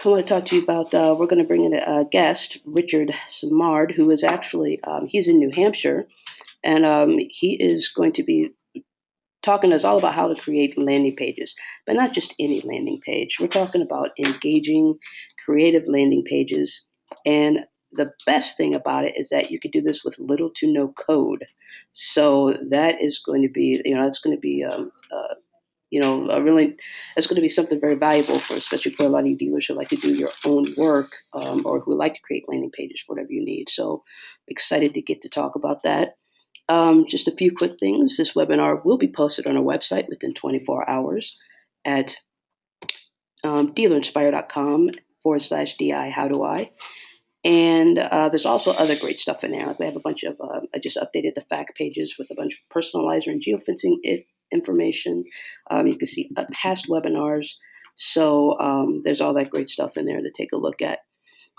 I want to talk to you about. We're going to bring in a guest, Richard Simard, who is actually he's in New Hampshire, and he is going to be talking to us all about how to create landing pages, but not just any landing page. We're talking about engaging, creative landing pages, and the best thing about it is that you could do this with little to no code. So that is going to be, that's going to be really, it's going to be something very valuable for, especially for a lot of you dealers who like to do your own work or who like to create landing pages, whatever you need. So excited to get to talk about that. Just a few quick things. This webinar will be posted on our website within 24 hours at dealerinspire.com/DI. How do I? And there's also other great stuff in there. Like we have a bunch of, I just updated the fact pages with a bunch of personalizer and geofencing information. You can see past webinars. So there's all that great stuff in there to take a look at.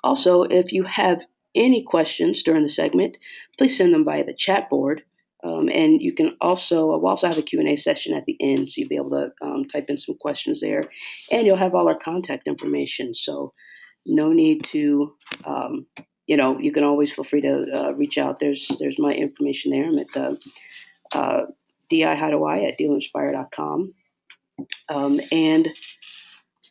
Also, if you have any questions during the segment, please send them via the chat board. And you can also, we'll also have a Q&A session at the end, so you'll be able to type in some questions there. And you'll have all our contact information. So no need to, you can always feel free to reach out. There's my information there. I'm at DI at dealerinspire.com. And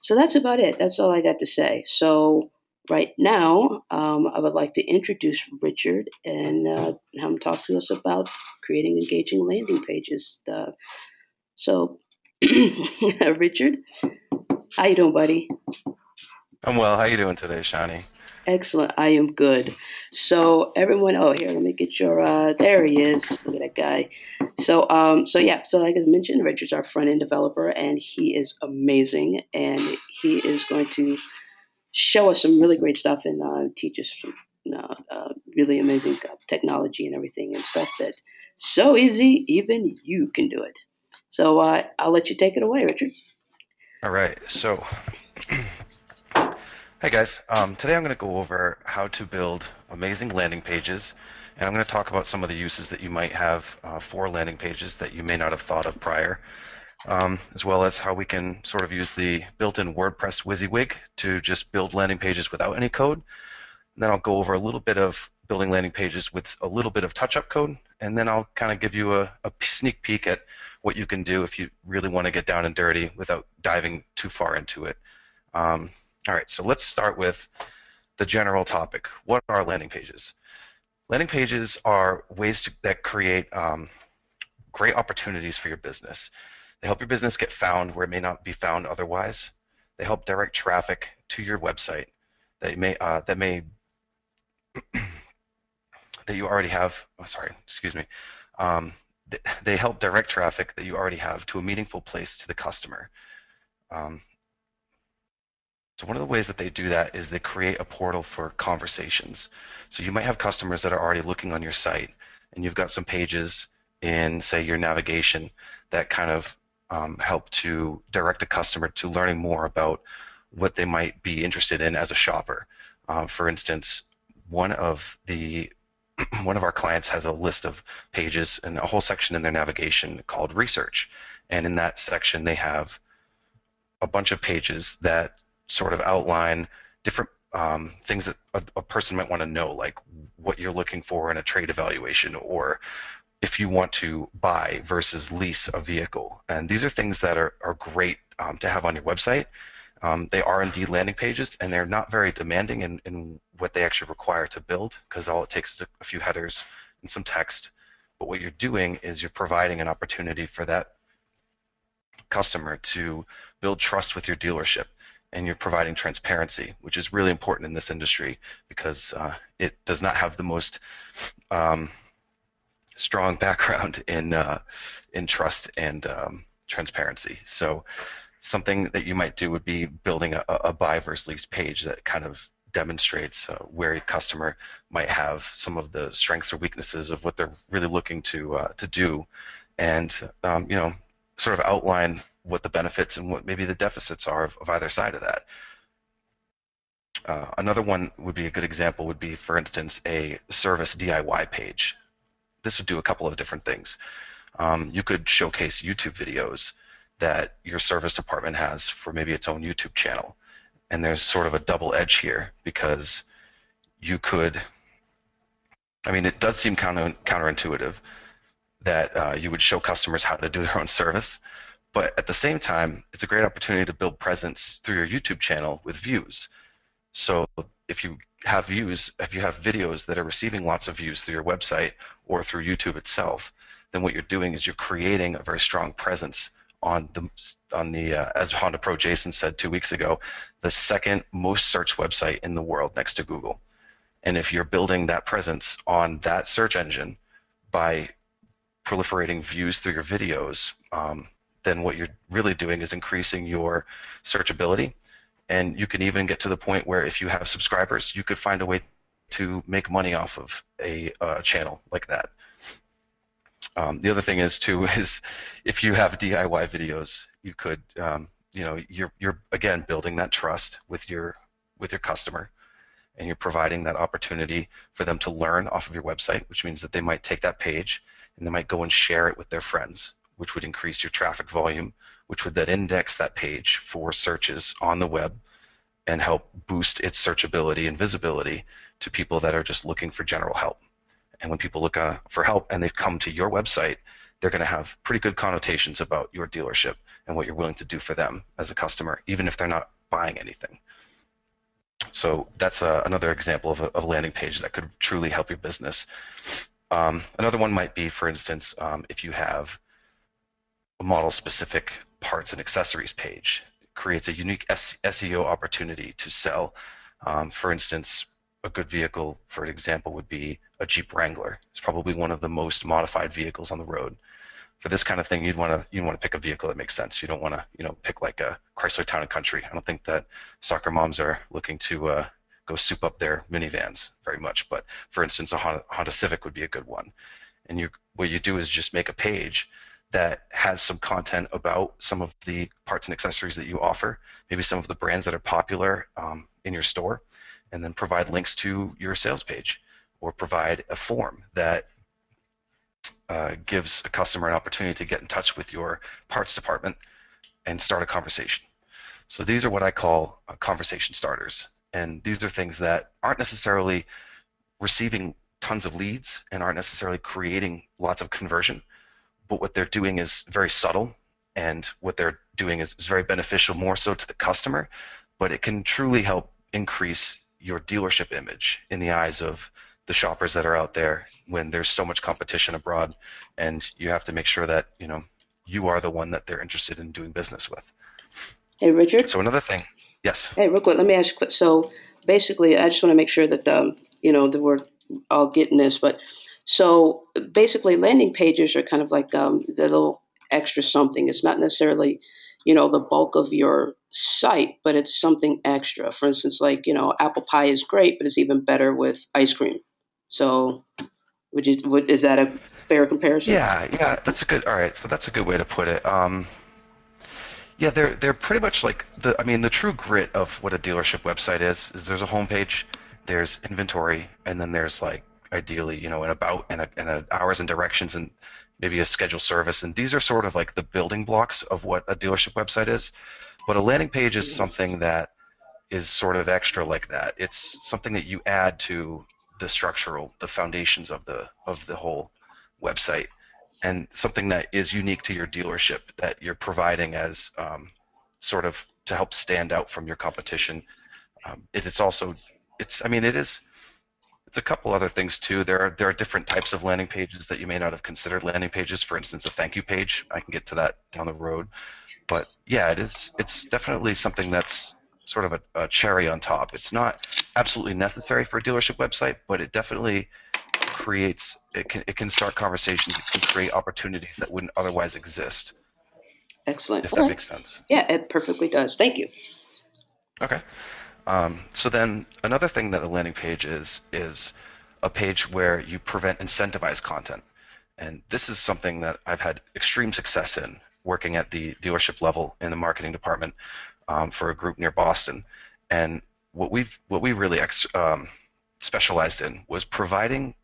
so that's about it. That's all I got to say. So right now, I would like to introduce Richard and have him talk to us about creating engaging landing pages. So, Richard, how you doing, buddy? I'm well. How you doing today, Shani? Excellent. I am good. So everyone, oh here, let me get your. There he is. Look at that guy. So like I mentioned, Richard's our front end developer, and he is amazing, and he is going to show us some really great stuff and teach us some really amazing technology and everything and stuff that so easy, even you can do it. So I'll let you take it away, Richard. All right. So, hey guys. Today I'm going to go over how to build amazing landing pages, and I'm going to talk about some of the uses that you might have for landing pages that you may not have thought of prior, as well as how we can sort of use the built-in WordPress WYSIWYG to just build landing pages without any code. And then I'll go over a little bit of building landing pages with a little bit of touch-up code, and then I'll kind of give you a sneak peek at what you can do if you really want to get down and dirty without diving too far into it. All right, so let's start with the general topic. What are landing pages? Landing pages are ways that create great opportunities for your business. They help your business get found where it may not be found otherwise. They help direct traffic to your website that you already have. Oh, sorry, excuse me. They help direct traffic that you already have to a meaningful place to the customer. So one of the ways that they do that is they create a portal for conversations. So you might have customers that are already looking on your site, and you've got some pages in, say, your navigation that kind of help to direct a customer to learning more about what they might be interested in as a shopper. For instance, one of our clients has a list of pages and a whole section in their navigation called research. And in that section, they have a bunch of pages that sort of outline different things that a person might want to know, like what you're looking for in a trade evaluation, or if you want to buy versus lease a vehicle. And these are things that are great to have on your website. They are indeed landing pages, and they're not very demanding in what they actually require to build, because all it takes is a few headers and some text. But what you're doing is you're providing an opportunity for that customer to build trust with your dealership, and you're providing transparency, which is really important in this industry because it does not have the most strong background in trust and transparency. So something that you might do would be building a buy versus lease page that kind of demonstrates where a customer might have some of the strengths or weaknesses of what they're really looking to do, and sort of outline what the benefits and what maybe the deficits are of either side of that. Another one would be a good example would be, for instance, a service DIY page. This would do a couple of different things. You could showcase YouTube videos that your service department has for maybe its own YouTube channel. And there's sort of a double edge here because you could, I mean, it does seem counterintuitive that you would show customers how to do their own service, but at the same time, it's a great opportunity to build presence through your YouTube channel with views. So if you have views, if you have videos that are receiving lots of views through your website or through YouTube itself, then what you're doing is you're creating a very strong presence on the as Honda Pro Jason said 2 weeks ago, the second most searched website in the world next to Google. And if you're building that presence on that search engine by proliferating views through your videos, then what you're really doing is increasing your searchability. And you can even get to the point where if you have subscribers, you could find a way to make money off of a channel like that. The other thing is too is if you have DIY videos, you could you're again building that trust with your customer, and you're providing that opportunity for them to learn off of your website, which means that they might take that page and they might go and share it with their friends, which would increase your traffic volume, which would then index that page for searches on the web and help boost its searchability and visibility to people that are just looking for general help. And when people look for help and they come to your website, they're going to have pretty good connotations about your dealership and what you're willing to do for them as a customer, even if they're not buying anything. So that's another example of a landing page that could truly help your business. Another one might be, for instance, if you have a model-specific parts and accessories page. It creates a unique SEO opportunity to sell. For instance, a good vehicle, for an example, would be a Jeep Wrangler. It's probably one of the most modified vehicles on the road. For this kind of thing, you'd want to pick a vehicle that makes sense. You don't want to pick like a Chrysler Town and Country. I don't think that soccer moms are looking to go soup up their minivans very much. But for instance, a Honda Civic would be a good one. And what you do is just make a page that has some content about some of the parts and accessories that you offer, maybe some of the brands that are popular in your store, and then provide links to your sales page, or provide a form that gives a customer an opportunity to get in touch with your parts department and start a conversation. So these are what I call conversation starters. And these are things that aren't necessarily receiving tons of leads and aren't necessarily creating lots of conversion, but what they're doing is very subtle, and what they're doing is very beneficial more so to the customer, but it can truly help increase your dealership image in the eyes of the shoppers that are out there when there's so much competition abroad, and you have to make sure that you are the one that they're interested in doing business with. Hey, Richard. So another thing, yes. Hey, real quick, let me ask you. So basically, I just want to make sure that that we're all getting this. But so basically, landing pages are kind of like the little extra something. It's not necessarily the bulk of your site, but it's something extra. For instance, like apple pie is great, but it's even better with ice cream. So is that a fair comparison? Yeah, that's a good. All right, so that's a good way to put it. Yeah, they're pretty much like the true grit of what a dealership website is there's a homepage, there's inventory, and then there's like ideally an about and a hours and directions and maybe a scheduled service, and these are sort of like the building blocks of what a dealership website is. But a landing page is something that is sort of extra like that. It's something that you add to the foundations of the whole website, and something that is unique to your dealership that you're providing as sort of to help stand out from your competition. It's a couple other things too. There are different types of landing pages that you may not have considered landing pages. For instance, a thank you page. I can get to that down the road. But yeah, it's definitely something that's sort of a cherry on top. It's not absolutely necessary for a dealership website, but it definitely it can start conversations. It can create opportunities that wouldn't otherwise exist. Excellent. If Okay. that makes sense. Yeah, it perfectly does. Thank you. Okay. So then another thing that a landing page is a page where you prevent incentivized content. And this is something that I've had extreme success in working at the dealership level in the marketing department for a group near Boston. And what we really specialized in was providing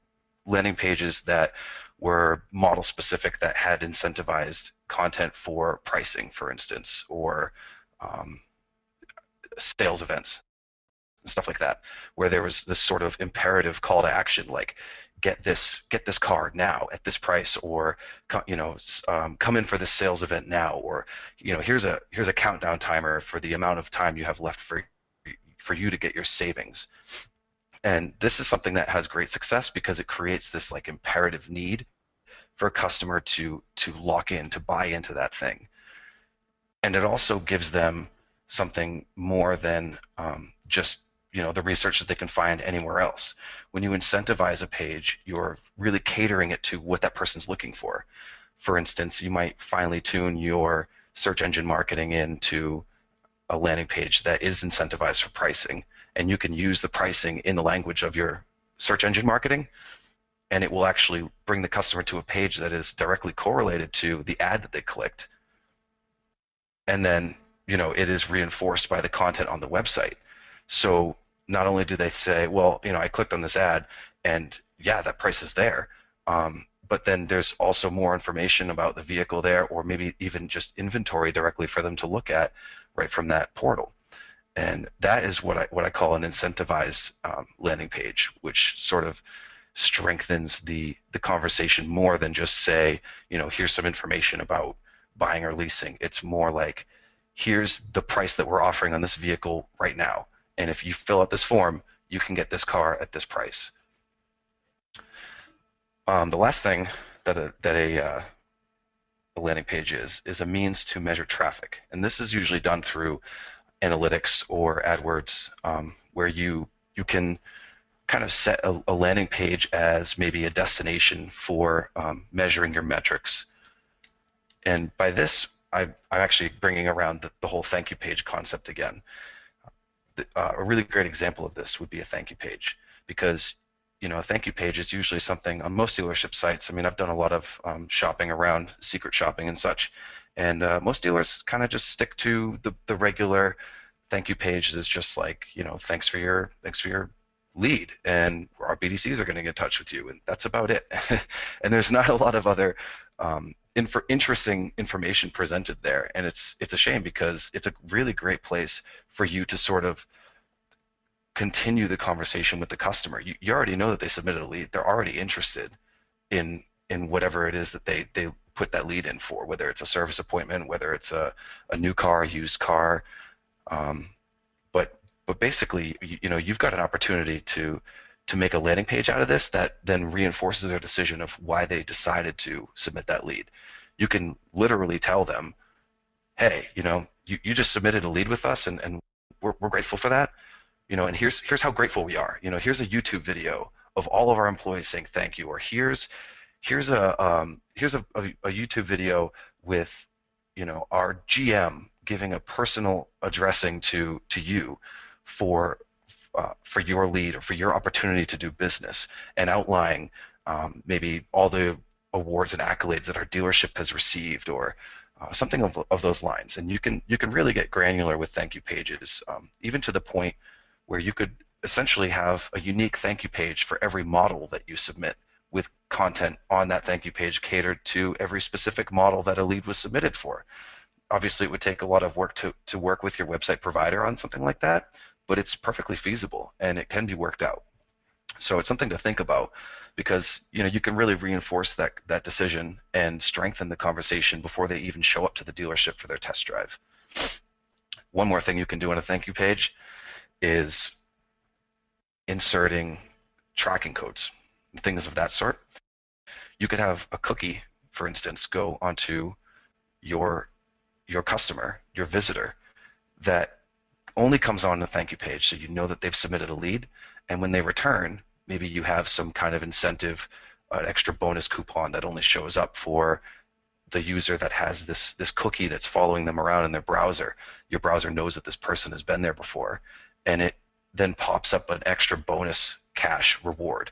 landing pages that were model specific, that had incentivized content for pricing, for instance, or sales events and stuff like that, where there was this sort of imperative call to action, like get this car now at this price, or come in for this sales event now, or here's a countdown timer for the amount of time you have left for you to get your savings. And this is something that has great success because it creates this like imperative need for a customer to lock in, to buy into that thing. And it also gives them something more than just the research that they can find anywhere else. When you incentivize a page, you're really catering it to what that person's looking for. For instance, you might finely tune your search engine marketing into a landing page that is incentivized for pricing, and you can use the pricing in the language of your search engine marketing, and it will actually bring the customer to a page that is directly correlated to the ad that they clicked. And then it is reinforced by the content on the website. So not only do they say, well, I clicked on this ad and yeah, that price is there, but then there's also more information about the vehicle there, or maybe even just inventory directly for them to look at right from that portal. And that is what I call an incentivized landing page, which sort of strengthens the conversation more than just say, here's some information about buying or leasing. It's more like, here's the price that we're offering on this vehicle right now, and if you fill out this form, you can get this car at this price. The last thing that a landing page is a means to measure traffic, and this is usually done through analytics or AdWords, where you can kind of set a landing page as maybe a destination for measuring your metrics. And by this, I'm actually bringing around the whole thank you page concept again. A really great example of this would be a thank you page, because a thank you page is usually something on most dealership sites. I mean, I've done a lot of shopping around, secret shopping and such, and most dealers kind of just stick to the regular thank you page. Is just like, thanks for your lead, and our BDCs are going to get in touch with you, and that's about it. And there's not a lot of other interesting information presented there, and it's a shame, because it's a really great place for you to sort of continue the conversation with the customer. You already know that they submitted a lead. They're already interested in whatever it is that they put that lead in for, whether it's a service appointment, whether it's a new car, a used car. But basically, you've got an opportunity to make a landing page out of this that then reinforces their decision of why they decided to submit that lead. You can literally tell them, hey, you just submitted a lead with us, and we're grateful for that. And here's how grateful we are. Here's a YouTube video of all of our employees saying thank you, or here's a YouTube video with our GM giving a personal addressing to you for your lead, or for your opportunity to do business, and outlining maybe all the awards and accolades that our dealership has received, or something of those lines. And you can really get granular with thank you pages, even to the point where you could essentially have a unique thank you page for every model that you submit, with content on that thank you page catered to every specific model that a lead was submitted for. Obviously, it would take a lot of work to work with your website provider on something like that, but it's perfectly feasible, and it can be worked out. So it's something to think about, because you can really reinforce that decision and strengthen the conversation before they even show up to the dealership for their test drive. One more thing you can do on a thank you page is inserting tracking codes and things of that sort. You could have a cookie, for instance, go onto your customer, your visitor, that only comes on the thank you page, so you know that they've submitted a lead. And when they return, maybe you have some kind of incentive, an extra bonus coupon that only shows up for the user that has this cookie that's following them around in their browser. Your browser knows that this person has been there before, and it then pops up an extra bonus cash reward,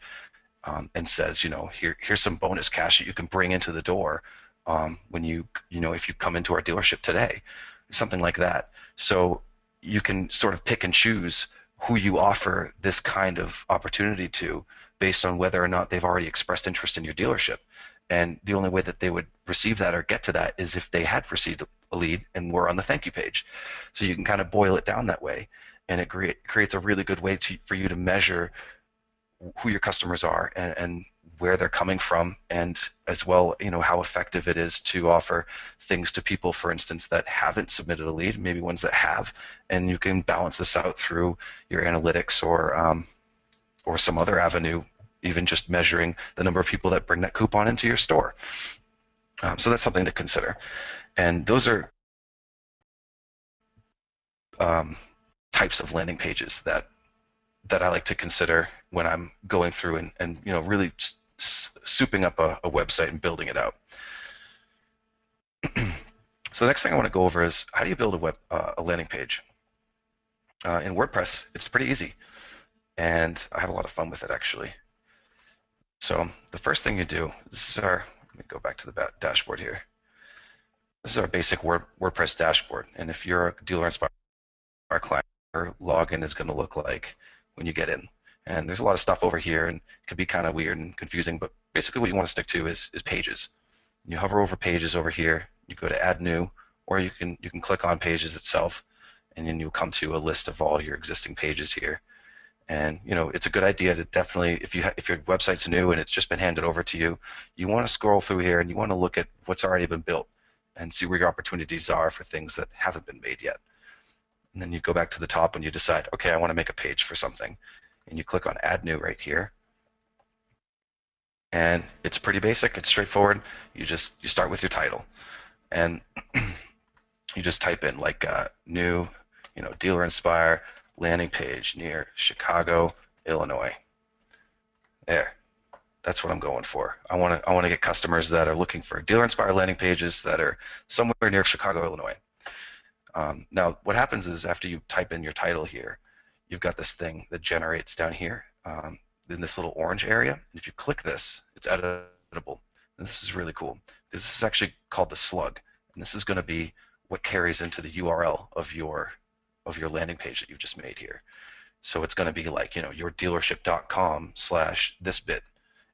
and says, here's some bonus cash that you can bring into the door when if you come into our dealership today, something like that. So you can sort of pick and choose who you offer this kind of opportunity to, based on whether or not they've already expressed interest in your dealership. And the only way that they would receive that or get to that is if they had received a lead and we're on the thank you page. So you can kind of boil it down that way, and it creates a really good way for you to measure who your customers are and where they're coming from, and as well, how effective it is to offer things to people, for instance, that haven't submitted a lead, maybe ones that have, and you can balance this out through your analytics or some other avenue, even just measuring the number of people that bring that coupon into your store. So that's something to consider. And those are types of landing pages that I like to consider when I'm going through and really souping up a website and building it out. So the next thing I want to go over is how do you build a landing page? In WordPress, it's pretty easy, and I have a lot of fun with it actually. So the first thing you do, let me go back to the dashboard here. This is our basic WordPress dashboard, and if you're a Dealer Inspire client, your login is going to look like when you get in. And there's a lot of stuff over here, and it can be kind of weird and confusing, but basically what you want to stick to is pages. You hover over pages over here, you go to add new, or you can click on pages itself, and then you'll come to a list of all your existing pages here. And it's a good idea to definitely, if your website's new and it's just been handed over to you, you want to scroll through here and you want to look at what's already been built and see where your opportunities are for things that haven't been made yet. And then you go back to the top and you decide, okay, I want to make a page for something, and you click on Add New right here. And it's pretty basic. It's straightforward. You start with your title, and you just type in like new, Dealer Inspire landing page near Chicago, Illinois. There. That's what I'm going for. I want to get customers that are looking for Dealer Inspire landing pages that are somewhere near Chicago, Illinois. Now, what happens is after you type in your title here, you've got this thing that generates down here in this little orange area. And if you click this, it's editable. And this is really cool because this is actually called the slug. And this is going to be what carries into the URL of your landing page that you've just made here. So it's going to be like, yourdealership.com/this bit.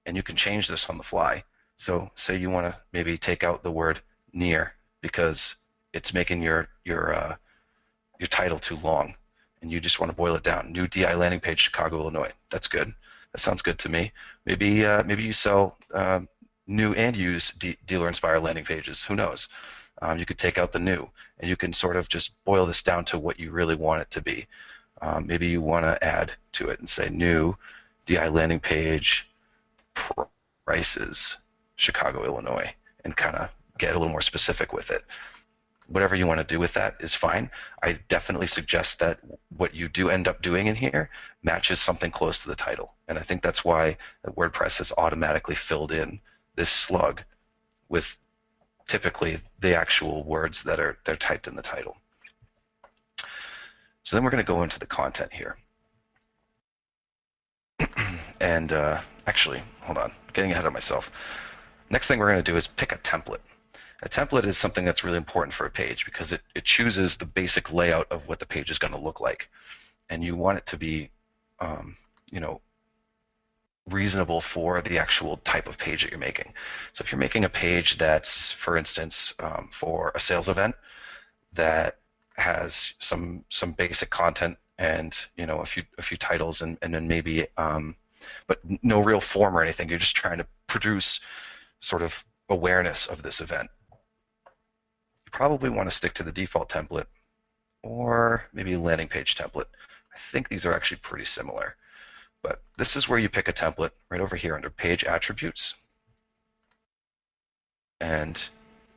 And you can change this on the fly. So say you want to maybe take out the word near because it's making your title too long, and you just want to boil it down. New DI landing page, Chicago, Illinois. That's good. That sounds good to me. Maybe you sell new and used Dealer Inspire landing pages. Who knows? You could take out the new, and you can sort of just boil this down to what you really want it to be. Maybe you want to add to it and say new DI landing page prices, Chicago, Illinois, and kind of get a little more specific with it. Whatever you want to do with that is fine. I definitely suggest that what you do end up doing in here matches something close to the title. And I think that's why WordPress has automatically filled in this slug with typically the actual words that are typed in the title. So then we're going to go into the content here. And actually, hold on, getting ahead of myself. Next thing we're going to do is pick a template. A template is something that's really important for a page because it chooses the basic layout of what the page is going to look like, and you want it to be, reasonable for the actual type of page that you're making. So if you're making a page that's, for instance, for a sales event that has some basic content and a few titles and then maybe, but no real form or anything, you're just trying to produce sort of awareness of this event. Probably want to stick to the default template or maybe a landing page template. I think these are actually pretty similar, but this is where you pick a template right over here under page attributes. And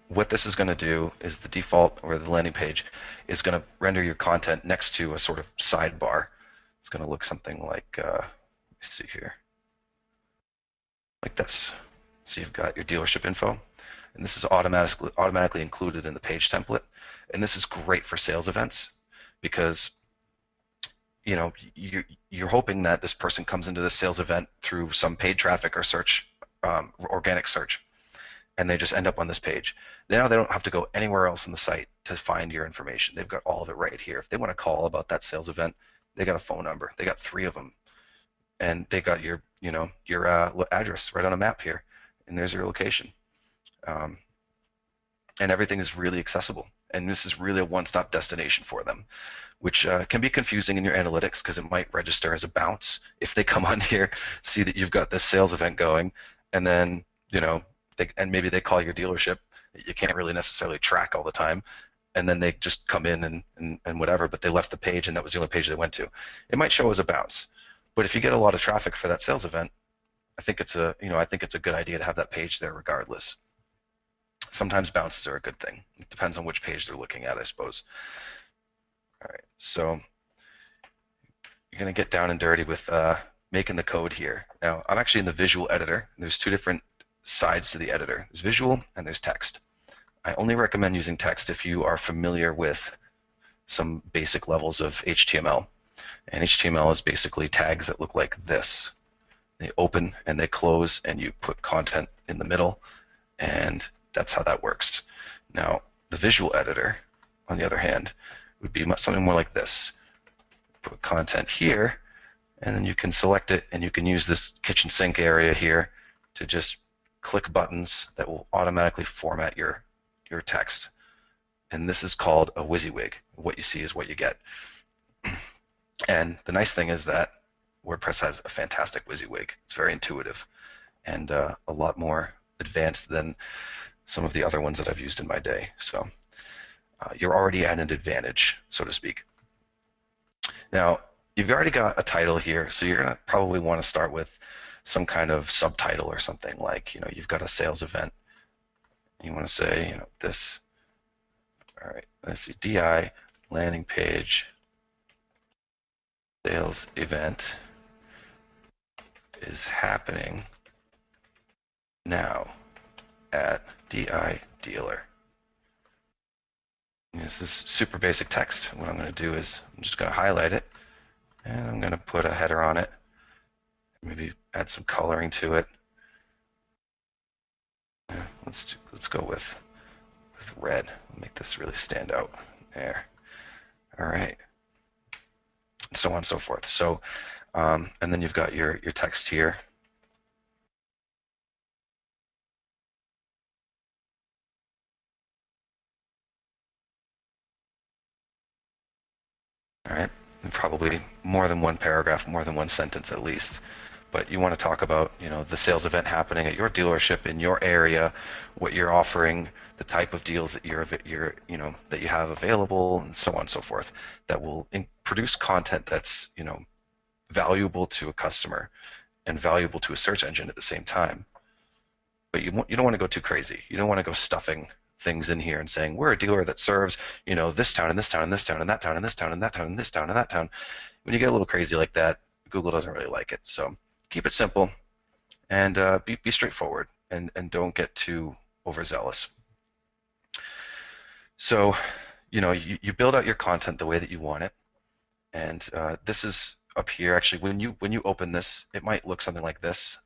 what this is going to do is the default or the landing page is going to render your content next to a sort of sidebar. It's going to look something like, let me see here, like this. So you've got your dealership info. And this is automatically included in the page template. And this is great for sales events because you're hoping that this person comes into this sales event through some paid traffic or search, organic search, and they just end up on this page. Now they don't have to go anywhere else on the site to find your information. They've got all of it right here. If they want to call about that sales event, they got a phone number. They got 3 of them, and they got your address right on a map here, and there's your location. and everything is really accessible. And this is really a one-stop destination for them, which can be confusing in your analytics because it might register as a bounce if they come on here, see that you've got this sales event going, and then and maybe they call your dealership. You can't really necessarily track all the time, and then they just come in and whatever, but they left the page and that was the only page they went to. It might show as a bounce, but if you get a lot of traffic for that sales event, I think it's a good idea to have that page there regardless. Sometimes bounces are a good thing. It depends on which page they're looking at, I suppose. All right, so you're going to get down and dirty with making the code here. Now, I'm actually in the visual editor. There's two different sides to the editor. There's visual and there's text. I only recommend using text if you are familiar with some basic levels of HTML. And HTML is basically tags that look like this. They open and they close, and you put content in the middle, and that's how that works. Now, the visual editor, on the other hand, would be something more like this. Put content here, and then you can select it, and you can use this kitchen sink area here to just click buttons that will automatically format your text. And this is called a WYSIWYG. What you see is what you get. And the nice thing is that WordPress has a fantastic WYSIWYG. It's very intuitive and a lot more advanced than some of the other ones that I've used in my day. So you're already at an advantage, so to speak. Now, you've already got a title here, so you're going to probably want to start with some kind of subtitle or something like, you've got a sales event. You want to say, this. All right, let's see, DI landing page sales event is happening now at DI dealer. And this is super basic text. What I'm going to do is I'm just going to highlight it, and I'm going to put a header on it. Maybe add some coloring to it. Yeah, let's go with red. Make this really stand out. There. All right. So on and so forth. So, and then you've got your text here. All right, and probably more than one paragraph, more than one sentence at least. But you want to talk about, the sales event happening at your dealership in your area, what you're offering, the type of deals that that you have available, and so on and so forth. That will produce content that's, valuable to a customer and valuable to a search engine at the same time. But you don't want to go too crazy. You don't want to go stuffing things in here and saying we're a dealer that serves this town and this town and this town and that town and this town and that town and this town and that town. When you get a little crazy like that, Google doesn't really like it. So keep it simple and be straightforward and don't get too overzealous. So you build out your content the way that you want it, and this is up here. Actually, when you open this, it might look something like this.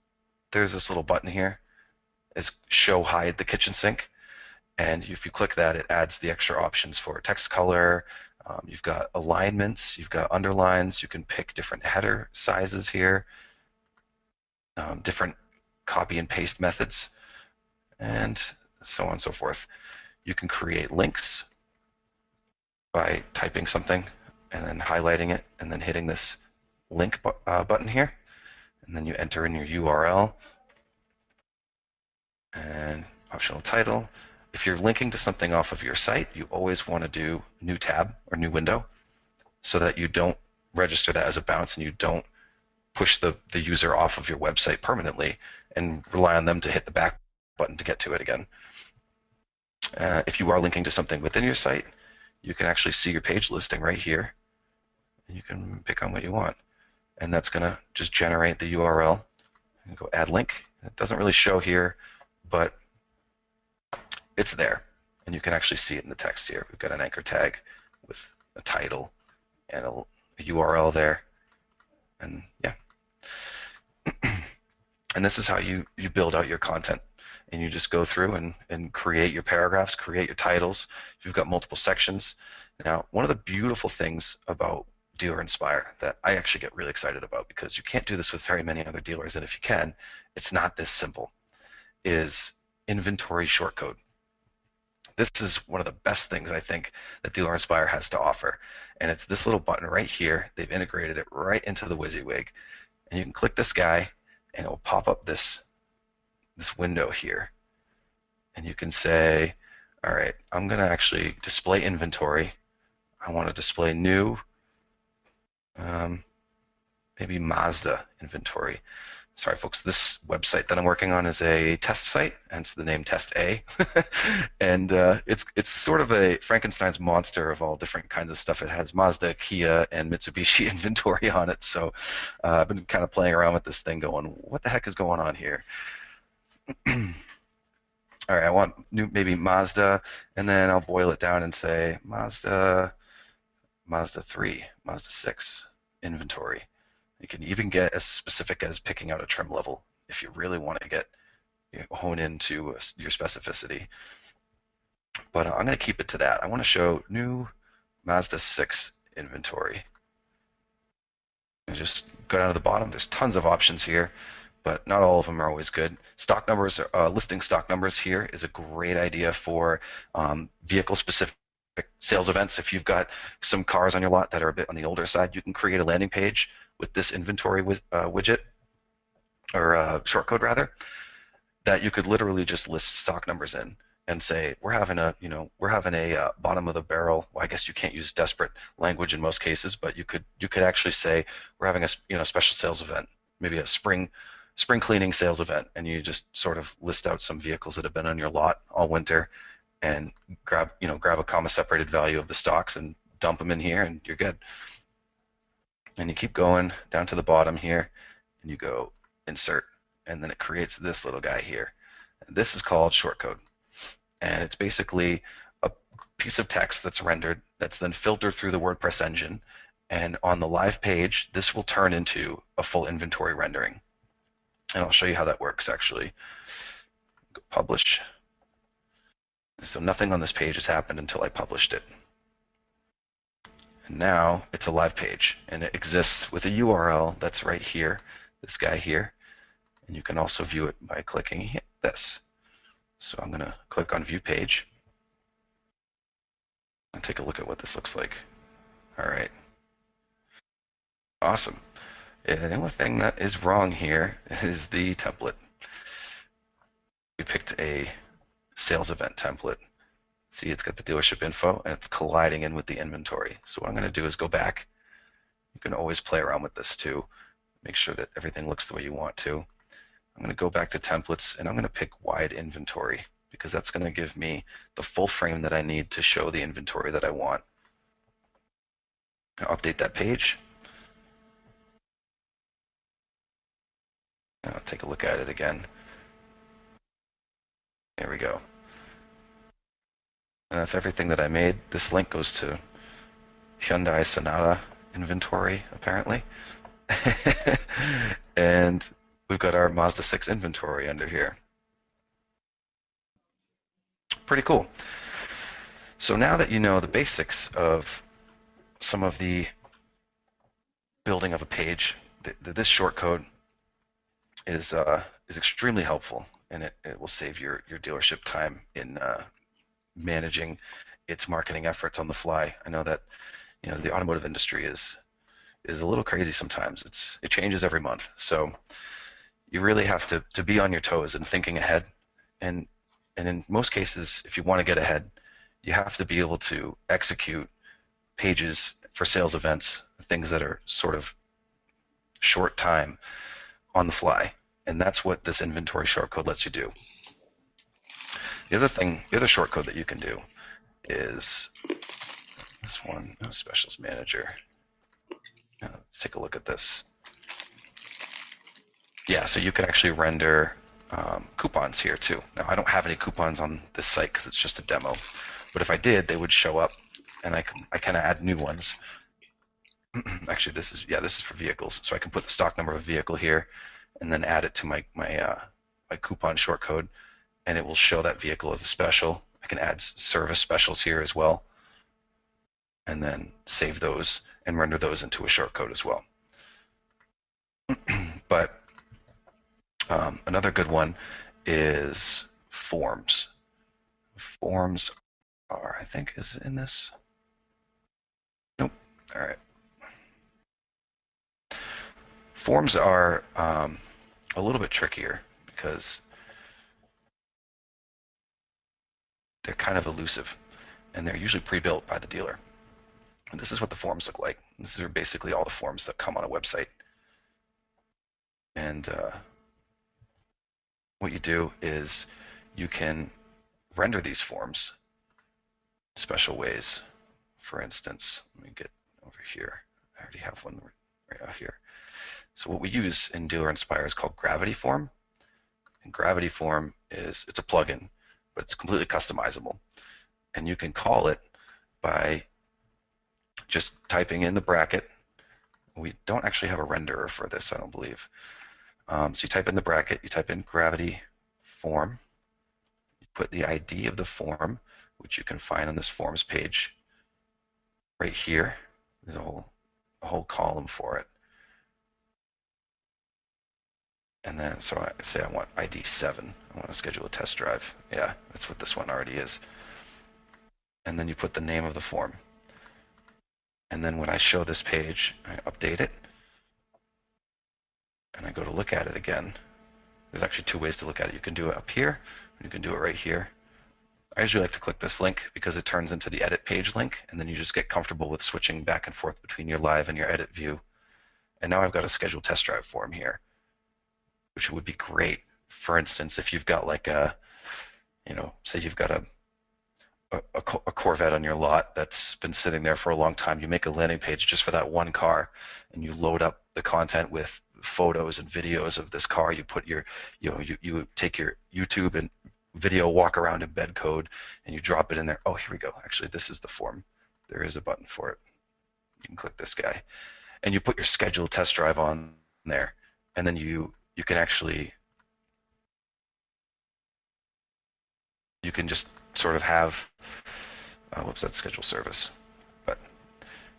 There's this little button here, is show hide the kitchen sink. And if you click that, it adds the extra options for text color. You've got alignments, you've got underlines. You can pick different header sizes here, different copy and paste methods, and so on and so forth. You can create links by typing something and then highlighting it and then hitting this link button here. And then you enter in your URL and optional title. If you're linking to something off of your site, you always want to do new tab or new window so that you don't register that as a bounce and you don't push the user off of your website permanently and rely on them to hit the back button to get to it again. If you are linking to something within your site, you can actually see your page listing right here, and you can pick on what you want. And that's going to just generate the URL. And go add link. It doesn't really show here, but it's there, and you can actually see it in the text here. We've got an anchor tag with a title and a URL there, and yeah. And this is how you build out your content, and you just go through and create your paragraphs, create your titles. You've got multiple sections. Now, one of the beautiful things about Dealer Inspire that I actually get really excited about, because you can't do this with very many other dealers, and if you can, it's not this simple, is inventory shortcode. This is one of the best things I think that Dealer Inspire has to offer. And it's this little button right here. They've integrated it right into the WYSIWYG. And you can click this guy and it will pop up this window here. And you can say, all right, I'm going to actually display inventory. I want to display new, maybe Mazda inventory. Sorry, folks, this website that I'm working on is a test site, hence the name Test A. And it's sort of a Frankenstein's monster of all different kinds of stuff. It has Mazda, Kia, and Mitsubishi inventory on it. So I've been kind of playing around with this thing going, what the heck is going on here? All right, I want new, maybe Mazda, and then I'll boil it down and say Mazda 3, Mazda 6 inventory. You can even get as specific as picking out a trim level if you really want to get hone into your specificity. But I'm going to keep it to that. I want to show new Mazda 6 inventory. And just go down to the bottom. There's tons of options here, but not all of them are always good. Stock numbers, listing stock numbers here is a great idea for vehicle-specific sales events. If you've got some cars on your lot that are a bit on the older side, you can create a landing page with this inventory widget, or shortcode rather, that you could literally just list stock numbers in and say we're having a bottom of the barrel. Well, I guess you can't use desperate language in most cases, but you could actually say we're having a special sales event, maybe a spring cleaning sales event, and you just sort of list out some vehicles that have been on your lot all winter, and grab a comma separated value of the stocks and dump them in here, and you're good. And you keep going down to the bottom here, and you go insert, and then it creates this little guy here. And this is called shortcode, and it's basically a piece of text that's rendered that's then filtered through the WordPress engine, and on the live page, this will turn into a full inventory rendering. And I'll show you how that works actually. Go publish. So nothing on this page has happened until I published it. And now it's a live page, and it exists with a URL that's right here, this guy here. And you can also view it by clicking this. So I'm going to click on View Page and take a look at what this looks like. All right. Awesome. The only thing that is wrong here is the template. We picked a sales event template. See, it's got the dealership info, and it's colliding in with the inventory. So what I'm going to do is go back. You can always play around with this too. Make sure that everything looks the way you want to. I'm going to go back to templates, and I'm going to pick wide inventory because that's going to give me the full frame that I need to show the inventory that I want. I'll update that page. And I'll take a look at it again. There we go. And that's everything that I made. This link goes to Hyundai Sonata inventory, apparently. And we've got our Mazda 6 inventory under here. Pretty cool. So now that you know the basics of some of the building of a page, this shortcode is extremely helpful, and it will save your dealership time in managing its marketing efforts on the fly. I know that the automotive industry is a little crazy sometimes. It changes every month, so you really have to be on your toes and thinking ahead. And in most cases, if you want to get ahead, you have to be able to execute pages for sales events, things that are sort of short time on the fly. And that's what this inventory shortcode lets you do. The other shortcode that you can do is this one, Specials Manager. Let's take a look at this. Yeah, so you can actually render coupons here too. Now, I don't have any coupons on this site because it's just a demo, but if I did, they would show up, and I kind of add new ones. Actually, this is for vehicles, so I can put the stock number of a vehicle here, and then add it to my coupon shortcode, and it will show that vehicle as a special. I can add service specials here as well, and then save those and render those into a shortcode as well. But another good one is forms. forms are, I think, is in this. Nope. All right. Forms are a little bit trickier because they're kind of elusive, and they're usually pre-built by the dealer. And this is what the forms look like. These are basically all the forms that come on a website. And what you do is you can render these forms in special ways. For instance, let me get over here. I already have one right out here. So what we use in Dealer Inspire is called Gravity Form. And Gravity Form it's a plugin, but it's completely customizable. And you can call it by just typing in the bracket. We don't actually have a renderer for this, I don't believe. So you type in the bracket, you type in Gravity Form, you put the ID of the form, which you can find on this forms page right here. There's a whole column for it. And then, so I say I want ID 7. I want to schedule a test drive. Yeah, that's what this one already is. And then you put the name of the form. And then when I show this page, I update it. And I go to look at it again. There's actually two ways to look at it. You can do it up here, and you can do it right here. I usually like to click this link because it turns into the edit page link, and then you just get comfortable with switching back and forth between your live and your edit view. And now I've got a scheduled test drive form here, which would be great. For instance, if you've got like a, say you've got a Corvette on your lot that's been sitting there for a long time, you make a landing page just for that one car, and you load up the content with photos and videos of this car. You put your, you take your YouTube and video walk around embed code, and you drop it in there. Oh, here we go. Actually, this is the form. There is a button for it. You can click this guy, and you put your scheduled test drive on there, and then you can actually, you can just sort of have, whoops, that's schedule service. But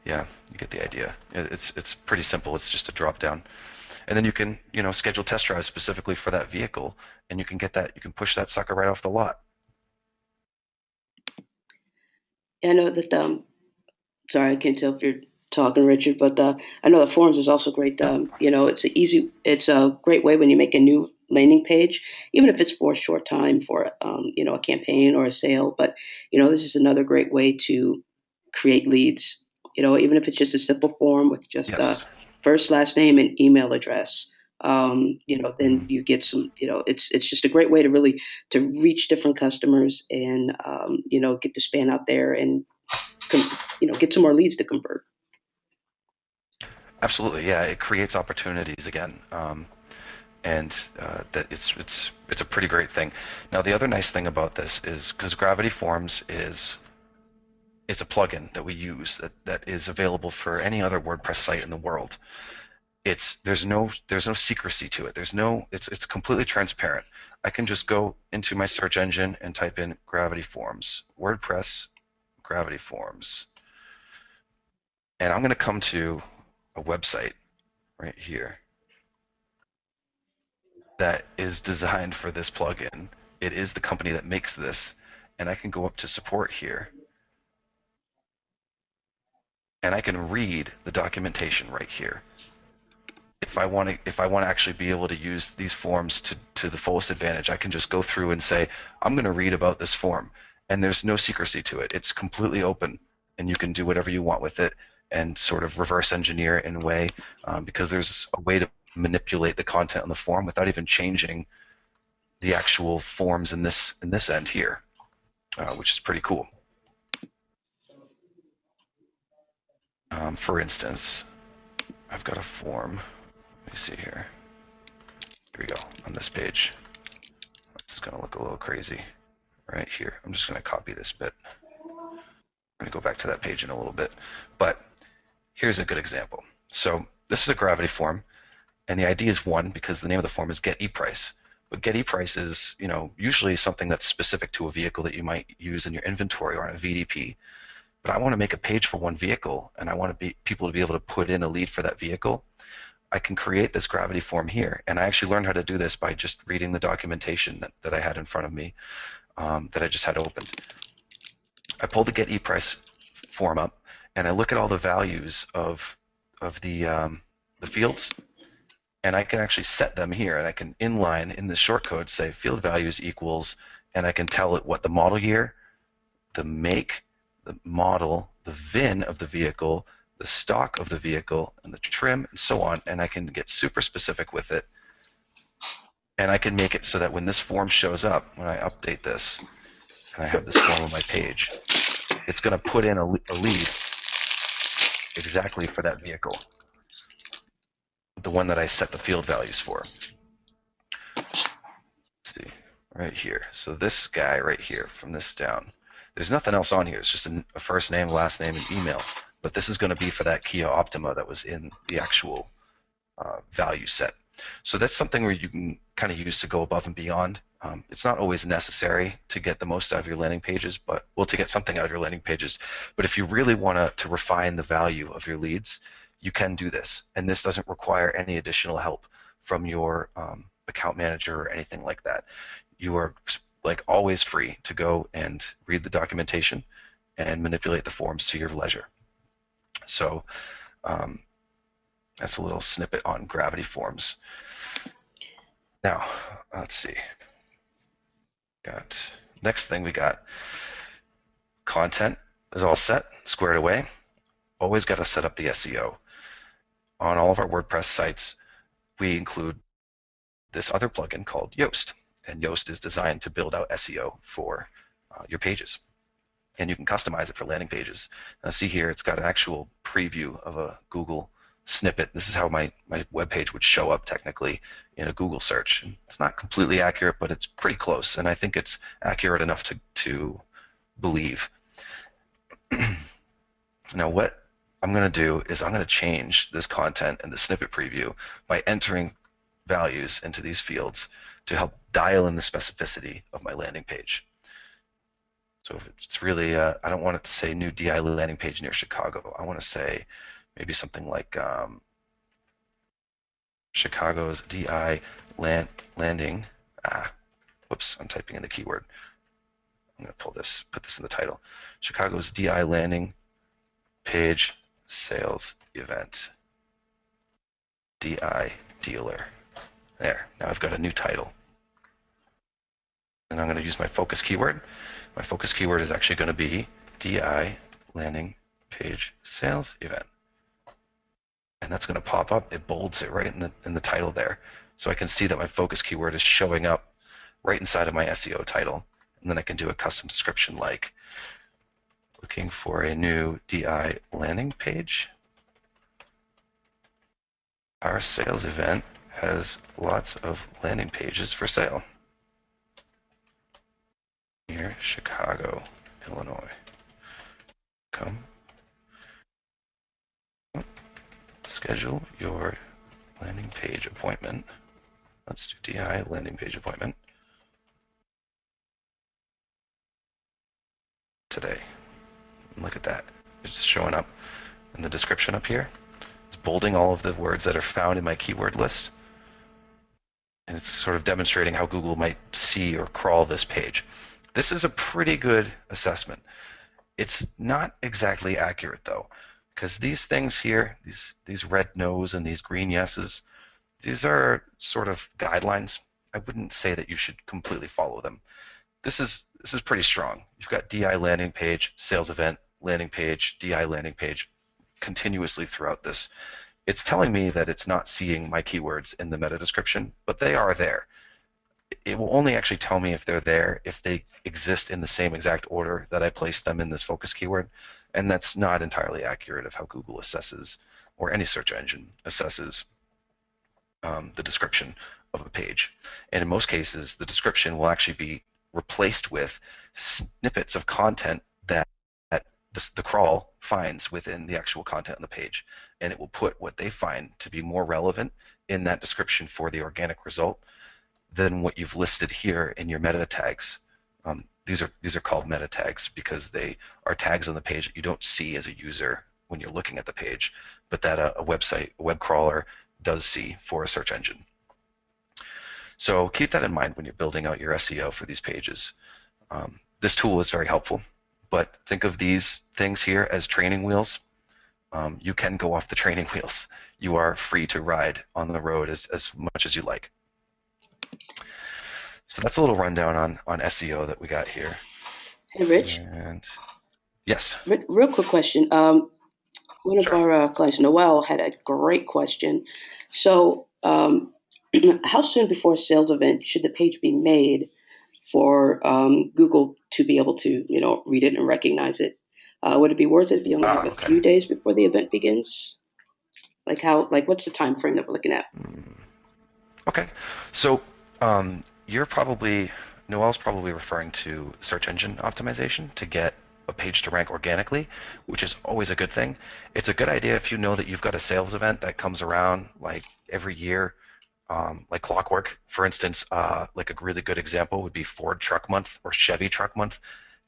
yeah, you get the idea. It's pretty simple. It's just a drop down. And then you can, schedule test drives specifically for that vehicle, and you can get that, you can push that sucker right off the lot. Yeah, I know that, sorry, I can't tell if you're talking, Richard, but I know the forums is also great. It's a great way when you make a new landing page, even if it's for a short time for, a campaign or a sale. But, this is another great way to create leads, even if it's just a simple form with just Yes. First, last name, and email address. Then you get some, it's just a great way to really to reach different customers and, get the span out there and, get some more leads to convert. Absolutely, yeah. It creates opportunities again, and that it's a pretty great thing. Now, the other nice thing about this is because Gravity Forms it's a plugin that we use that is available for any other WordPress site in the world. There's no secrecy to it. It's completely transparent. I can just go into my search engine and type in Gravity Forms, WordPress Gravity Forms, and I'm going to come to a website right here that is designed for this plugin. It is the company that makes this, and I can go up to support here, and I can read the documentation right here. If I want to actually be able to use these forms to the fullest advantage, I can just go through and say, I'm going to read about this form, and there's no secrecy to it. It's completely open, and you can do whatever you want with it and sort of reverse engineer it in a way, because there's a way to manipulate the content on the form without even changing the actual forms in this end here, which is pretty cool. For instance, I've got a form. Let me see here. Here we go on this page. It's going to look a little crazy right here. I'm just going to copy this bit. I'm going to go back to that page in a little bit. But here's a good example. So this is a Gravity form, and the ID is 1 because the name of the form is Get ePrice. But Get ePrice is, usually something that's specific to a vehicle that you might use in your inventory or on a VDP. But I want to make a page for one vehicle, and I want people to be able to put in a lead for that vehicle. I can create this Gravity form here, and I actually learned how to do this by just reading the documentation that I had in front of me. that I just had opened. I pull the get ePrice form up, and I look at all the values of the fields, and I can actually set them here, and I can inline in the shortcode say field values equals, and I can tell it what the model year, the make, the model, the VIN of the vehicle, the stock of the vehicle, and the trim, and so on, and I can get super specific with it, and I can make it so that when this form shows up, when I update this, and I have this form on my page, it's going to put in a lead exactly for that vehicle, the one that I set the field values for. Let's see, right here. So this guy right here, from this down, there's nothing else on here. It's just a first name, last name, and email. But this is going to be for that Kia Optima that was in the actual value set. So that's something where you can kind of use to go above and beyond. It's not always necessary to get the most out of your landing pages, but to get something out of your landing pages. But if you really want to refine the value of your leads, you can do this. And this doesn't require any additional help from your account manager or anything like that. You are like always free to go and read the documentation and manipulate the forms to your leisure. So that's a little snippet on Gravity Forms. Now, let's see. Next thing we got content is all set, squared away. Always got to set up the SEO. On all of our WordPress sites, we include this other plugin called Yoast. And Yoast is designed to build out SEO for your pages. And you can customize it for landing pages. Now see here, it's got an actual preview of a Google snippet. This is how my web page would show up technically in a Google search. And it's not completely accurate, but it's pretty close. And I think it's accurate enough to believe. Now what I'm going to do is I'm going to change this content and the snippet preview by entering values into these fields to help dial in the specificity of my landing page. So if it's really, I don't want it to say new DI landing page near Chicago. I want to say maybe something like Chicago's DI landing. Whoops, I'm typing in the keyword. I'm going to put this in the title. Chicago's DI landing page sales event. DI dealer. There, now I've got a new title. And I'm going to use my focus keyword. My focus keyword is actually going to be DI landing page sales event. And that's going to pop up. It bolds it right in the title there. So I can see that my focus keyword is showing up right inside of my SEO title. And then I can do a custom description like looking for a new DI landing page. Our sales event has lots of landing pages for sale near Chicago, Illinois. Come schedule your landing page appointment. Let's do DI landing page appointment today. And look at that. It's showing up in the description up here. It's bolding all of the words that are found in my keyword list. And it's sort of demonstrating how Google might see or crawl this page. This is a pretty good assessment. It's not exactly accurate though, because these things here, these red no's and these green yeses, these are sort of guidelines. I wouldn't say that you should completely follow them. This is pretty strong. You've got DI landing page, sales event, landing page, DI landing page continuously throughout this. It's telling me that it's not seeing my keywords in the meta description, but they are there. It will only actually tell me if they're there if they exist in the same exact order that I placed them in this focus keyword, and that's not entirely accurate of how Google assesses, or any search engine assesses, the description of a page. And in most cases, the description will actually be replaced with snippets of content that the crawl finds within the actual content on the page, and it will put what they find to be more relevant in that description for the organic result than what you've listed here in your meta tags. These are called meta tags because they are tags on the page that you don't see as a user when you're looking at the page, but that a web crawler does see for a search engine. So keep that in mind when you're building out your SEO for these pages. This tool is very helpful, but think of these things here as training wheels. You can go off the training wheels. You are free to ride on the road as much as you like. So that's a little rundown on SEO that we got here. Hey, Rich. And yes, Real quick question. One of sure. our clients, Noel, had a great question. So, how soon before a sales event should the page be made for Google to be able to, read it and recognize it? Would it be worth it if you only have a Okay. few days before the event begins? What's the time frame that we're looking at? Okay. So you're probably Noel's probably referring to search engine optimization to get a page to rank organically, which is always a good thing. It's a good idea if you know that you've got a sales event that comes around like every year, like clockwork. For instance, like a really good example would be Ford Truck Month or Chevy Truck Month.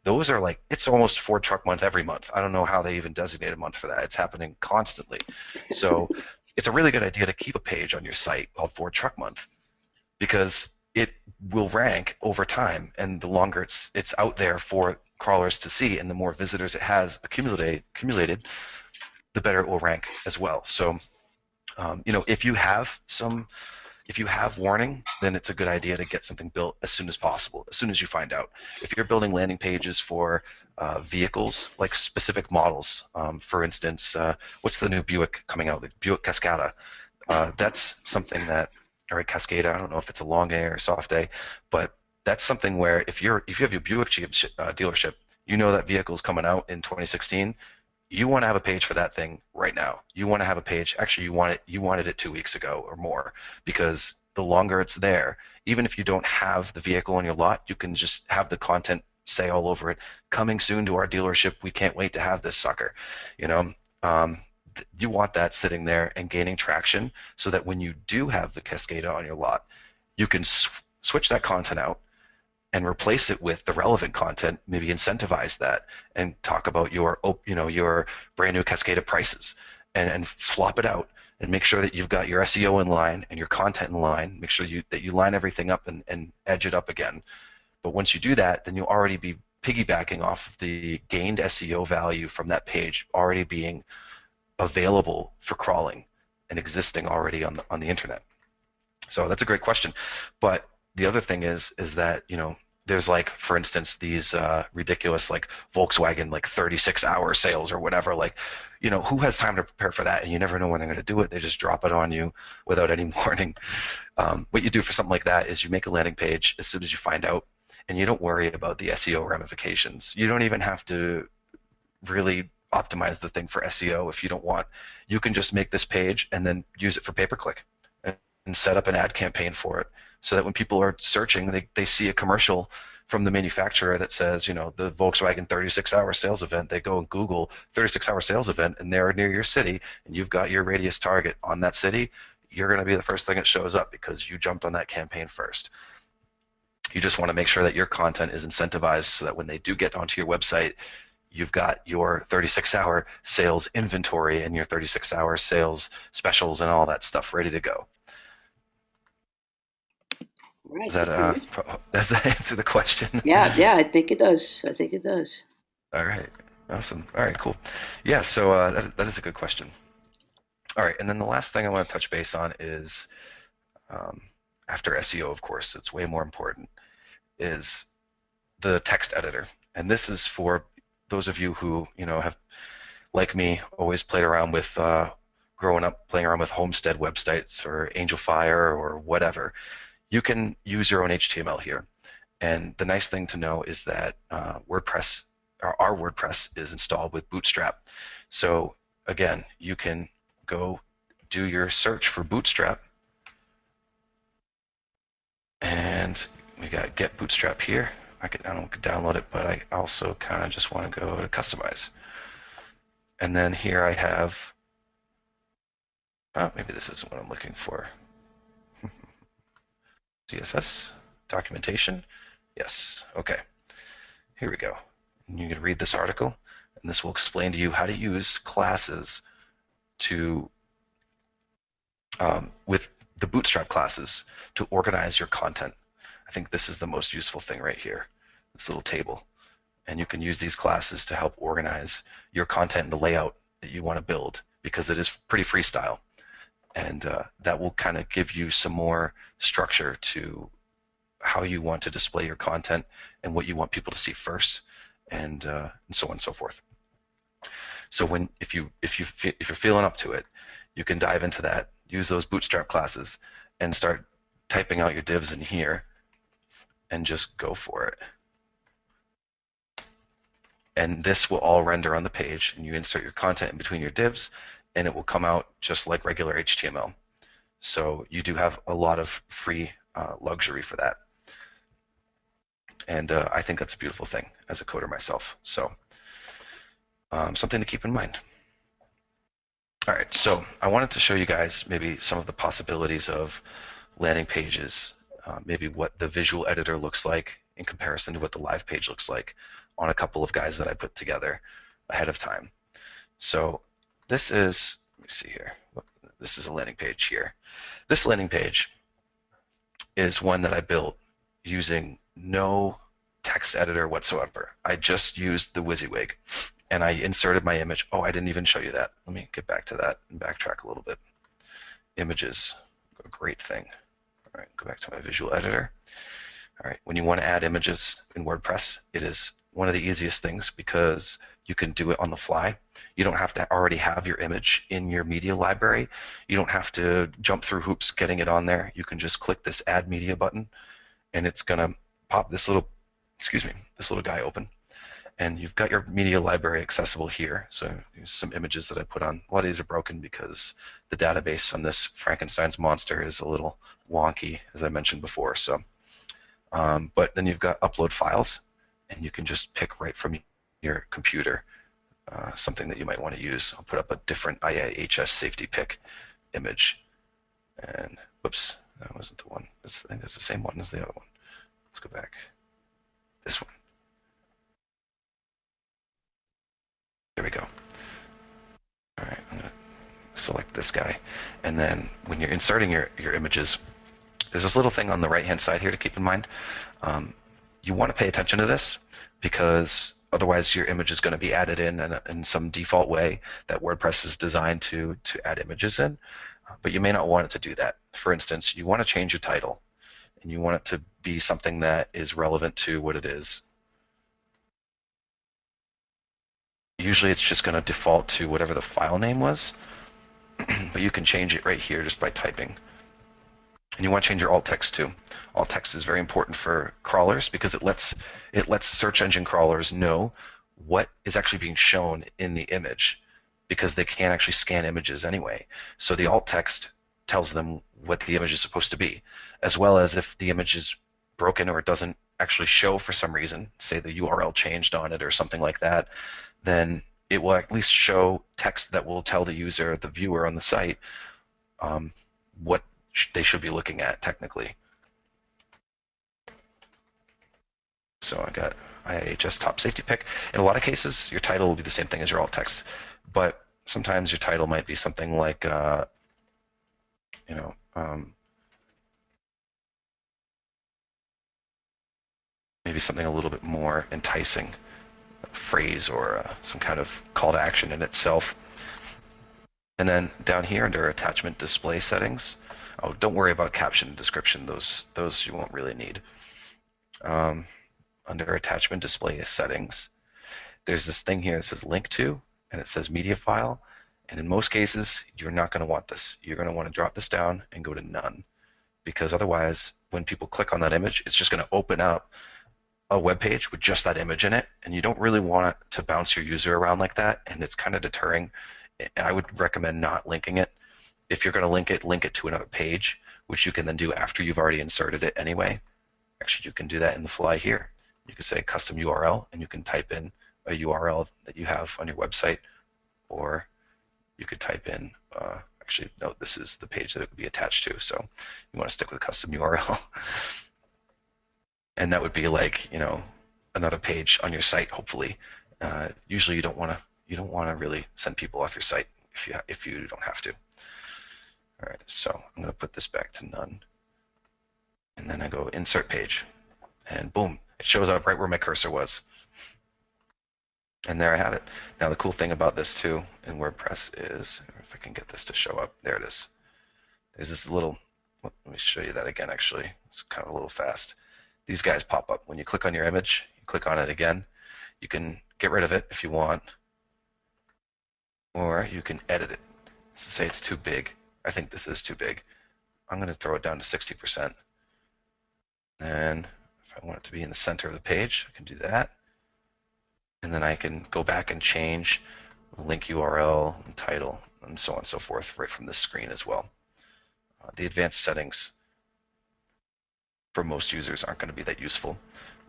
Those are like, it's almost Ford Truck Month every month. I don't know how they even designate a month for that. It's happening constantly. So it's a really good idea to keep a page on your site called Ford Truck Month because it will rank over time, and the longer it's out there for crawlers to see, and the more visitors it has accumulated, the better it will rank as well. So, if you have warning, then it's a good idea to get something built as soon as possible, as soon as you find out. If you're building landing pages for vehicles, like specific models, for instance, what's the new Buick coming out? The Buick Cascada. That's something that, or a Cascada. I don't know if it's a long A or a soft A, but that's something where if you have your Buick dealership, you know that vehicle's coming out in 2016. You want to have a page for that thing right now. You want to have a page. Actually, you wanted it 2 weeks ago or more, because the longer it's there, even if you don't have the vehicle on your lot, you can just have the content say all over it, coming soon to our dealership. We can't wait to have this sucker. You know, um, you want that sitting there and gaining traction so that when you do have the Cascada on your lot, you can switch that content out and replace it with the relevant content, maybe incentivize that and talk about your brand new Cascada prices, and flop it out and make sure that you've got your SEO in line and your content in line. Make sure that you line everything up and edge it up again. But once you do that, then you'll already be piggybacking off of the gained SEO value from that page already being available for crawling and existing already on the internet. So that's a great question. But the other thing is that, there's like, for instance, these ridiculous like Volkswagen like 36-hour sales or whatever. Like, who has time to prepare for that? And you never know when they're going to do it. They just drop it on you without any warning. What you do for something like that is you make a landing page as soon as you find out, and you don't worry about the SEO ramifications. You don't even have to really optimize the thing for SEO if you don't want. You can just make this page and then use it for pay-per-click and set up an ad campaign for it so that when people are searching, they see a commercial from the manufacturer that says, the Volkswagen 36-hour sales event. They go and Google 36-hour sales event, and they're near your city, and you've got your radius target on that city. You're going to be the first thing that shows up because you jumped on that campaign first. You just want to make sure that your content is incentivized so that when they do get onto your website, you've got your 36-hour sales inventory and your 36-hour sales specials and all that stuff ready to go. Right. Does that answer the question? Yeah, I think it does. All right, awesome. All right, cool. Yeah, so that is a good question. All right, and then the last thing I want to touch base on is, after SEO, of course, it's way more important, is the text editor. And this is for those of you who, have, like me, always played around with, growing up playing around with Homestead websites or Angel Fire or whatever. You can use your own HTML here. And the nice thing to know is that our WordPress is installed with Bootstrap. So again, you can go do your search for Bootstrap, and we got Get Bootstrap here. I don't download it, but I also kind of just want to go to Customize. And then here I have, maybe this isn't what I'm looking for. CSS, documentation. Yes, okay. Here we go. And you can read this article, and this will explain to you how to use classes to, with the Bootstrap classes, to organize your content. I think this is the most useful thing right here. this little table. And you can use these classes to help organize your content and the layout that you want to build, because it is pretty freestyle. And that will kind of give you some more structure to how you want to display your content and what you want people to see first, and so on and so forth. So if you're feeling up to it, you can dive into that, use those bootstrap classes, and start typing out your divs in here, and just go for it. And this will all render on the page, and you insert your content in between your divs, and it will come out just like regular HTML. So you do have a lot of free luxury for that. And I think that's a beautiful thing as a coder myself. So something to keep in mind. All right, so I wanted to show you guys maybe some of the possibilities of landing pages, maybe what the visual editor looks like in comparison to what the live page looks like on a couple of guys that I put together ahead of time. So this is, let me see here, this is a landing page here. This landing page is one that I built using no text editor whatsoever. I just used the WYSIWYG, and I inserted my image. Oh, I didn't even show you that. Let me get back to that and backtrack a little bit. Images, a great thing. All right, go back to my visual editor. All right, when you want to add images in WordPress, it is one of the easiest things because you can do it on the fly. You don't have to already have your image in your media library. You don't have to jump through hoops getting it on there. You can just click this Add Media button, and it's going to pop this little, this little guy open. And you've got your media library accessible here. So here's some images that I put on. A lot of these are broken because the database on this Frankenstein's monster is a little wonky, as I mentioned before. So, but then you've got upload files, and you can just pick right from your computer something that you might want to use. I'll put up a different IIHS safety pick image. And whoops, that wasn't the one. I think it's the same one as the other one. Let's go back. This one. There we go. All right, I'm going to select this guy. And then when you're inserting your images, there's this little thing on the right-hand side here to keep in mind. You want to pay attention to this because otherwise your image is going to be added in some default way that WordPress is designed to add images in. But you may not want it to do that. For instance, you want to change your title, and you want it to be something that is relevant to what it is. Usually it's just going to default to whatever the file name was, but you can change it right here just by typing. And you want to change your alt text too. Alt text is very important for crawlers because it lets search engine crawlers know what is actually being shown in the image, because they can't actually scan images anyway. So the alt text tells them what the image is supposed to be, as well as if the image is broken or it doesn't actually show for some reason, say the URL changed on it or something like that, then it will at least show text that will tell the user, the viewer on the site, what they should be looking at technically. So I got IIHS top safety pick. In a lot of cases, your title will be the same thing as your alt text, but sometimes your title might be something like, maybe something a little bit more enticing, a phrase or some kind of call to action in itself. And then down here under attachment display settings, oh, don't worry about caption and description. Those you won't really need. Under attachment display settings, there's this thing here that says link to, and it says media file. And in most cases, you're not going to want this. You're going to want to drop this down and go to none, because otherwise, when people click on that image, it's just going to open up a web page with just that image in it, and you don't really want to bounce your user around like that, and it's kind of deterring. I would recommend not linking it. If you're going to link it to another page, which you can then do after you've already inserted it anyway. Actually, you can do that in the fly here. You can say custom URL, and you can type in a URL that you have on your website, or you could type in, actually, no, this is the page that it would be attached to, so you want to stick with custom URL. And that would be like, another page on your site, hopefully. Usually you don't want to really send people off your site if you don't have to. All right, so I'm going to put this back to none. And then I go insert page. And boom, It shows up right where my cursor was. And there I have it. Now the cool thing about this too in WordPress is, if I can get this to show up, there it is. There's this little, let me show you that again actually. It's kind of a little fast. These guys pop up. When you click on your image, you click on it again, you can get rid of it if you want, or you can edit it. Say it's too big. I think this is too big. I'm going to throw it down to 60%. And if I want it to be in the center of the page, I can do that. And then I can go back and change link URL and title and so on and so forth right from this screen as well. The advanced settings for most users aren't going to be that useful.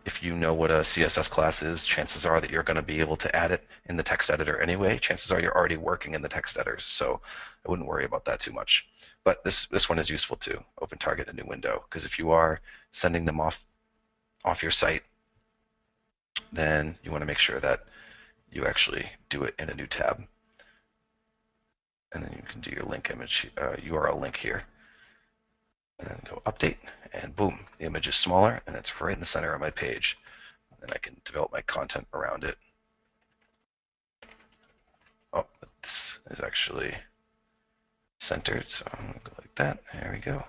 If you know what a CSS class is, chances are that you're going to be able to add it in the text editor anyway. Chances are you're already working in the text editor, so I wouldn't worry about that too much. But this one is useful too, open target a new window, because if you are sending them off your site, then you want to make sure that you actually do it in a new tab. And then you can do your link image URL link here. And then go update, and boom, the image is smaller, and it's right in the center of my page. And I can develop my content around it. Oh, this is actually centered, so I'm going to go like that. There we go.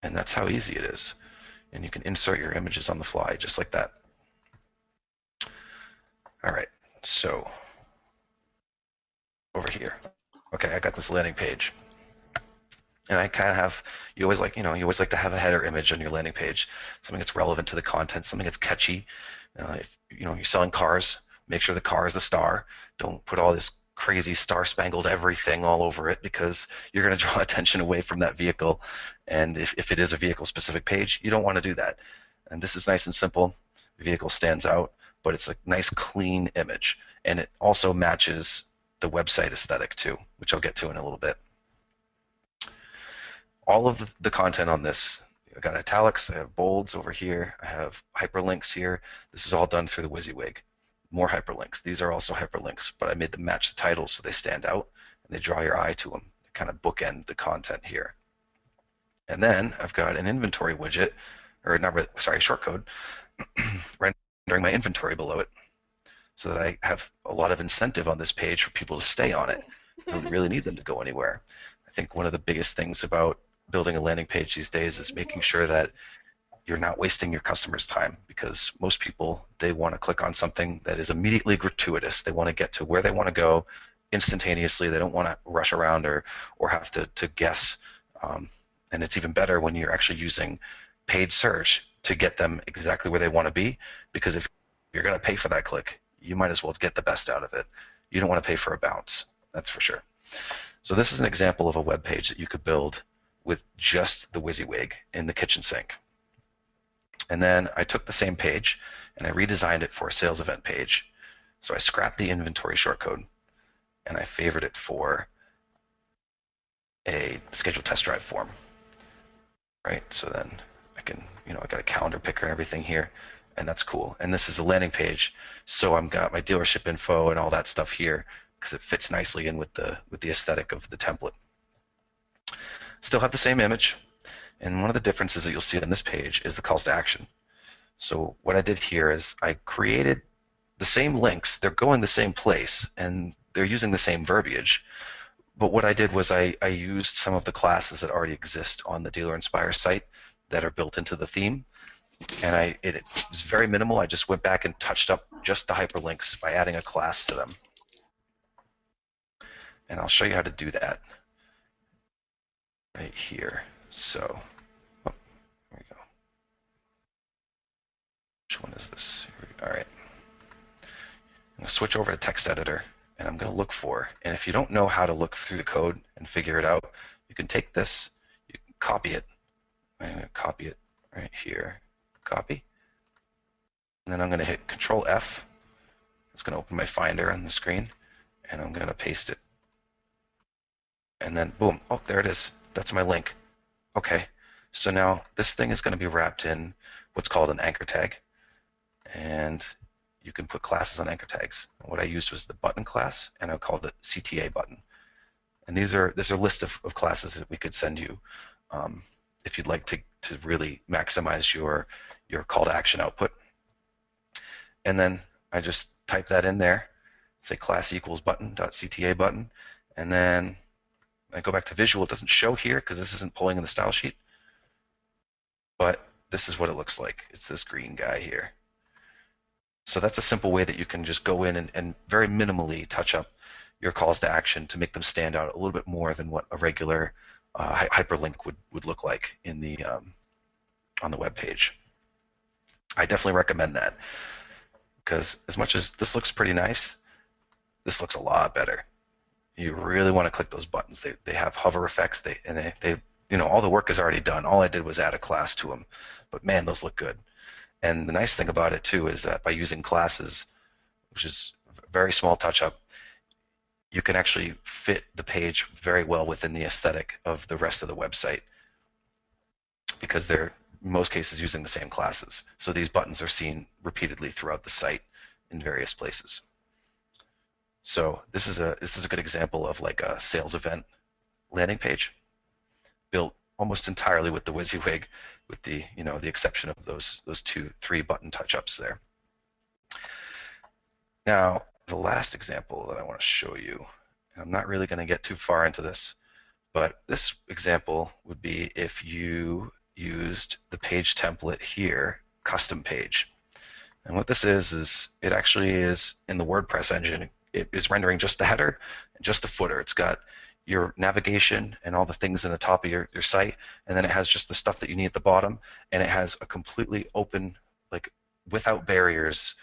And that's how easy it is. And you can insert your images on the fly, just like that. All right, so over here. Okay, I got this landing page. And I kind of have, you always like to have a header image on your landing page, something that's relevant to the content, something that's catchy. If you're selling cars, make sure the car is the star. Don't put all this crazy star-spangled everything all over it, because you're going to draw attention away from that vehicle. And if it is a vehicle-specific page, you don't want to do that. And this is nice and simple. The vehicle stands out, but it's a nice, clean image. And it also matches the website aesthetic too, which I'll get to in a little bit. All of the content on this, I've got italics, I have bolds over here, I have hyperlinks here. This is all done through the WYSIWYG. More hyperlinks. These are also hyperlinks, but I made them match the titles so they stand out and they draw your eye to them. They kind of bookend the content here. And then I've got an inventory widget, or shortcode, rendering my inventory below it, so that I have a lot of incentive on this page for people to stay on it. I don't really need them to go anywhere. I think one of the biggest things about building a landing page these days is making sure that you're not wasting your customers' time, because most people, they want to click on something that is immediately gratuitous. They want to get to where they want to go instantaneously. They don't want to rush around or have to guess. And it's even better when you're actually using paid search to get them exactly where they want to be, because if you're going to pay for that click, you might as well get the best out of it. You don't want to pay for a bounce, that's for sure. So this is an example of a web page that you could build with just the WYSIWYG in the kitchen sink. And then I took the same page and I redesigned it for a sales event page. So I scrapped the inventory shortcode and I favored it for a scheduled test drive form. Right? So then I can, I got a calendar picker and everything here, and that's cool. And this is a landing page, so I've got my dealership info and all that stuff here because it fits nicely in with the aesthetic of the template. Still have the same image, and one of the differences that you'll see on this page is the calls to action. So what I did here is I created the same links. They're going the same place, and they're using the same verbiage. But what I did was I used some of the classes that already exist on the Dealer Inspire site that are built into the theme. And it was very minimal. I just went back and touched up just the hyperlinks by adding a class to them. And I'll show you how to do that right here. So, oh, there we go. Which one is this? All right. I'm going to switch over to text editor, and I'm going to look for, and if you don't know how to look through the code and figure it out, you can take this, you can copy it. I'm going to copy it right here. Copy. And then I'm going to hit Control F. It's going to open my Finder on the screen, and I'm going to paste it. And then, boom, oh, there it is. That's my link. Okay, so now this thing is going to be wrapped in what's called an anchor tag. And you can put classes on anchor tags. What I used was the button class, and I called it CTA button. And this is a list of classes that we could send you if you'd like to really maximize your your call to action output. And then I just type that in there, say class equals button.cta button, and then I go back to visual. It doesn't show here because this isn't pulling in the style sheet, but this is what it looks like. It's this green guy here. So that's a simple way that you can just go in and very minimally touch up your calls to action to make them stand out a little bit more than what a regular hyperlink would look like in the on the web page. I definitely recommend that because as much as this looks pretty nice, this looks a lot better. You really want to click those buttons. They have hover effects. They all the work is already done. All I did was add a class to them, but man, those look good. And the nice thing about it too is that by using classes, which is a very small touch up, you can actually fit the page very well within the aesthetic of the rest of the website because they're in most cases using the same classes. So these buttons are seen repeatedly throughout the site in various places. So this is a good example of like a sales event landing page built almost entirely with the WYSIWYG, with the the exception of those 2-3 button touch-ups there. Now the last example that I want to show you, and I'm not really going to get too far into this, but this example would be if you used the page template here, custom page. And what this is it actually is in the WordPress engine. It is rendering just the header and just the footer. It's got your navigation and all the things in the top of your site, and then it has just the stuff that you need at the bottom, and it has a completely open, like without barriers,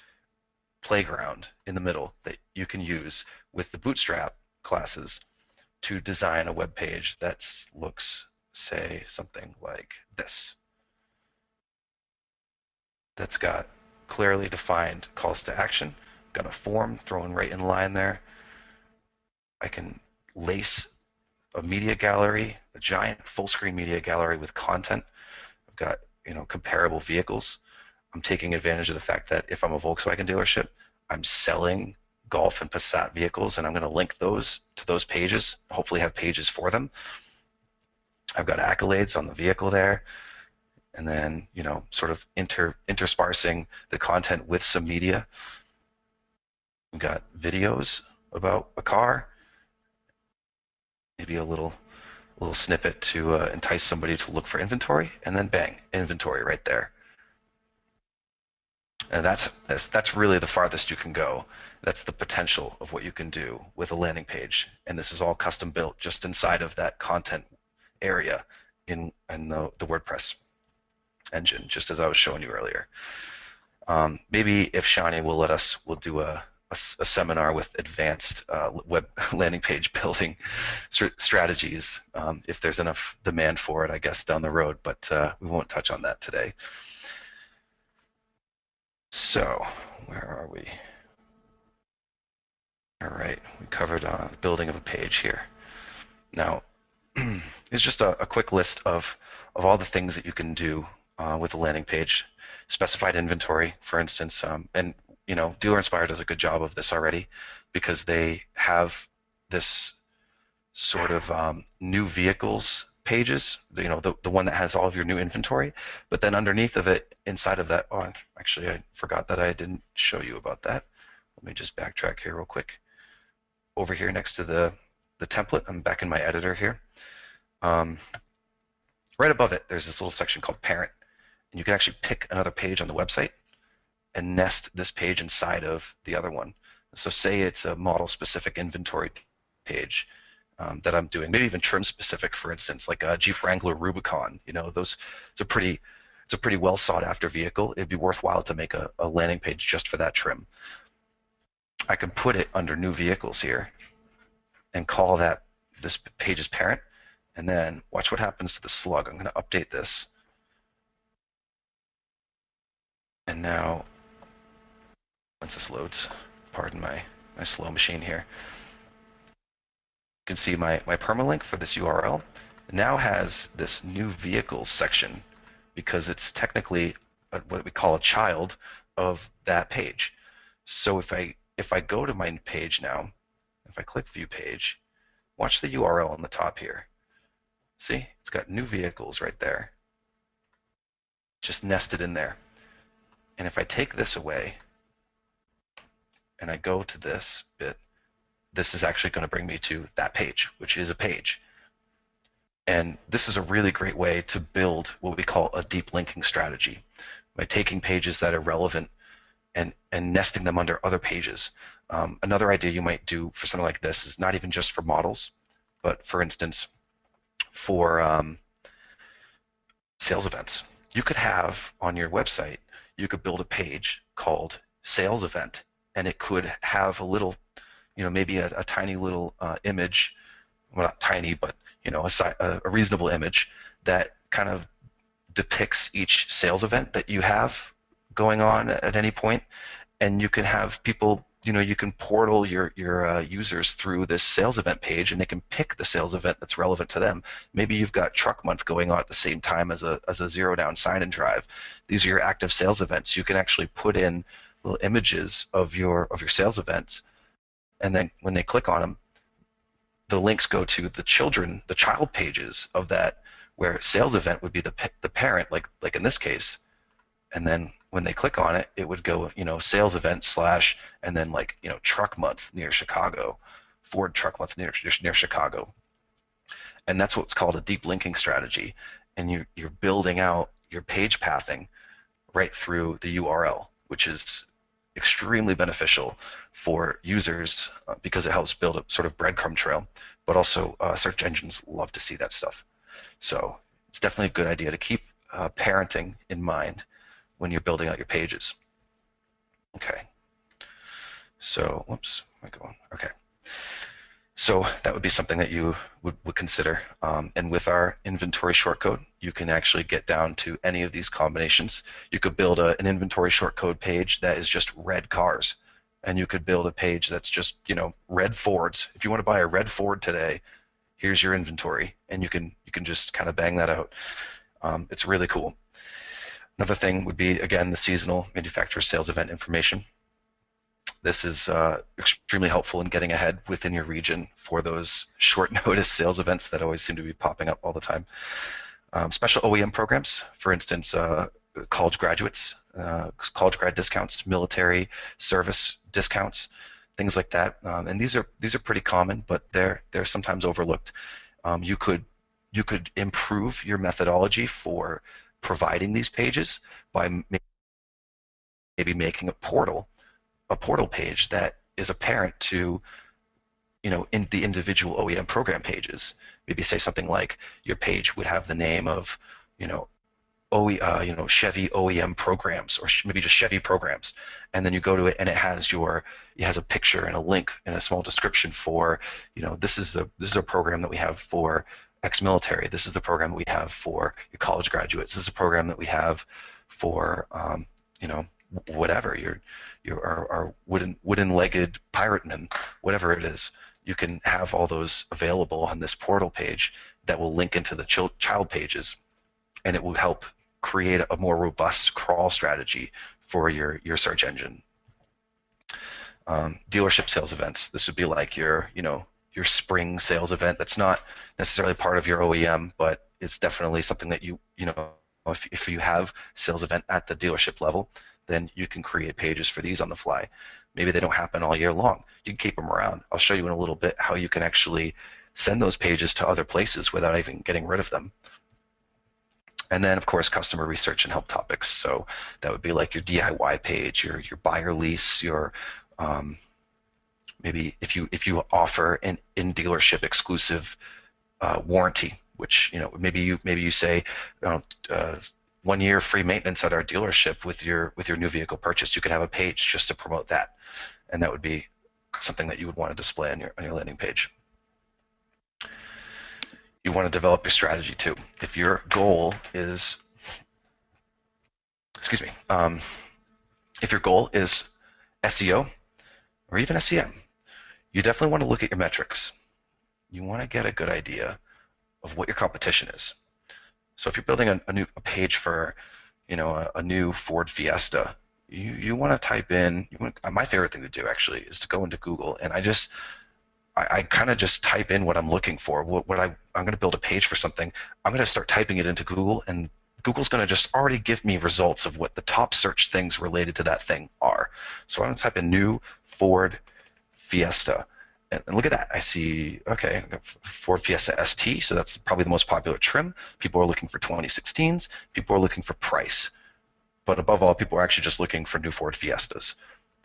playground in the middle that you can use with the Bootstrap classes to design a web page that looks, say, something like this. That's got clearly defined calls to action, got a form thrown right in line there. I can lace a media gallery, a giant full screen media gallery with content. I've got comparable vehicles. I'm taking advantage of the fact that if I'm a Volkswagen dealership, I'm selling Golf and Passat vehicles, and I'm going to link those to those pages, hopefully have pages for them. I've got accolades on the vehicle there, and then sort of interspersing the content with some media. We've got videos about a car, maybe a little snippet to entice somebody to look for inventory, and then bang, inventory right there. And that's really the farthest you can go. That's the potential of what you can do with a landing page. And this is all custom built just inside of that content area in the WordPress engine, just as I was showing you earlier. Maybe if Shani will let us, we'll do a seminar with advanced web landing page building strategies if there's enough demand for it, I guess, down the road. But we won't touch on that today. So where are we? All right, we covered the building of a page here. Now, it's just a quick list of all the things that you can do with a landing page. Specified inventory, for instance, and Dealer Inspire does a good job of this already because they have this sort of new vehicles pages, the one that has all of your new inventory, but then underneath of it, inside of that, oh, actually I forgot that I didn't show you about that. Let me just backtrack here real quick. Over here next to the template, I'm back in my editor here. Right above it, there's this little section called Parent, and you can actually pick another page on the website and nest this page inside of the other one. So say it's a model-specific inventory page that I'm doing, maybe even trim-specific, for instance, like a Jeep Wrangler Rubicon. Those it's a pretty well sought-after vehicle. It'd be worthwhile to make a landing page just for that trim. I can put it under New Vehicles here and call this page's parent, and then watch what happens to the slug. I'm going to update this, and now once this loads, pardon my slow machine here, you can see my permalink for this URL now has this New Vehicles section because it's technically what we call a child of that page. So if I go to my page now, if I click View Page, watch the URL on the top here. See, it's got New Vehicles right there, just nested in there. And if I take this away and I go to this bit, this is actually going to bring me to that page, which is a page. And this is a really great way to build what we call a deep linking strategy by taking pages that are relevant and nesting them under other pages. Another idea you might do for something like this is not even just for models, but for instance, for sales events. You could have on your website, you could build a page called sales event, and it could have a little, maybe a tiny little image, well, not tiny, but a reasonable image that kind of depicts each sales event that you have going on at any point, and you can have people, you can portal your users through this sales event page, and they can pick the sales event that's relevant to them. Maybe you've got truck month going on at the same time as a zero down sign and drive. These are your active sales events. You can actually put in little images of your sales events, and then when they click on them, the links go to the child pages of that, where sales event would be the parent, like in this case, and then when they click on it, it would go, sales event / and then truck month near Chicago, Ford truck month near Chicago, and that's what's called a deep linking strategy, and you're building out your page pathing right through the URL, which is extremely beneficial for users because it helps build a sort of breadcrumb trail, but also search engines love to see that stuff. So it's definitely a good idea to keep parenting in mind when you're building out your pages. Okay. So, whoops, where am I going? Okay. So that would be something that you would consider. And with our inventory shortcode, you can actually get down to any of these combinations. You could build an inventory shortcode page that is just red cars. And you could build a page that's just, red Fords. If you want to buy a red Ford today, here's your inventory. And you can just kind of bang that out. It's really cool. Another thing would be, again, the seasonal manufacturer sales event information. This is extremely helpful in getting ahead within your region for those short notice sales events that always seem to be popping up all the time. Special OEM programs, for instance, college graduates, college grad discounts, military service discounts, things like that. And these are pretty common, but they're sometimes overlooked. You could improve your methodology for providing these pages by maybe making a portal page that is apparent to, in the individual OEM program pages. Maybe say something like your page would have the name of, Chevy OEM programs, or maybe just Chevy programs, and then you go to it and it has a picture and a link and a small description for, this is a program that we have for ex-military. This is the program that we have for your college graduates. This is a program that we have for, whatever, our wooden-legged piratemen, whatever it is. You can have all those available on this portal page that will link into the child pages, and it will help create a more robust crawl strategy for your search engine. Dealership sales events. This would be like your spring sales event. That's not necessarily part of your OEM, but it's definitely something that if you have sales event at the dealership level, then you can create pages for these on the fly. Maybe they don't happen all year long. You can keep them around. I'll show you in a little bit how you can actually send those pages to other places without even getting rid of them. And then, of course, customer research and help topics. So that would be like your DIY page, your buyer lease, your maybe if you offer an in-dealership exclusive warranty, which maybe you say 1 year free maintenance at our dealership with your new vehicle purchase. You could have a page just to promote that, and that would be something that you would want to display on your landing page. You want to develop your strategy too. If your goal is, if your goal is SEO or even SEM, you definitely want to look at your metrics. You want to get a good idea of what your competition is. So if you're building a page for, a new Ford Fiesta, you want to type in. My favorite thing to do actually is to go into Google, and I kind of just type in what I'm looking for. I'm going to build a page for something. I'm going to start typing it into Google and Google's going to just already give me results of what the top search things related to that thing are. So I'm going to type in new Ford Fiesta. And look at that. I see, okay, Ford Fiesta ST, so that's probably the most popular trim. People are looking for 2016s. People are looking for price. But above all, people are actually just looking for new Ford Fiestas.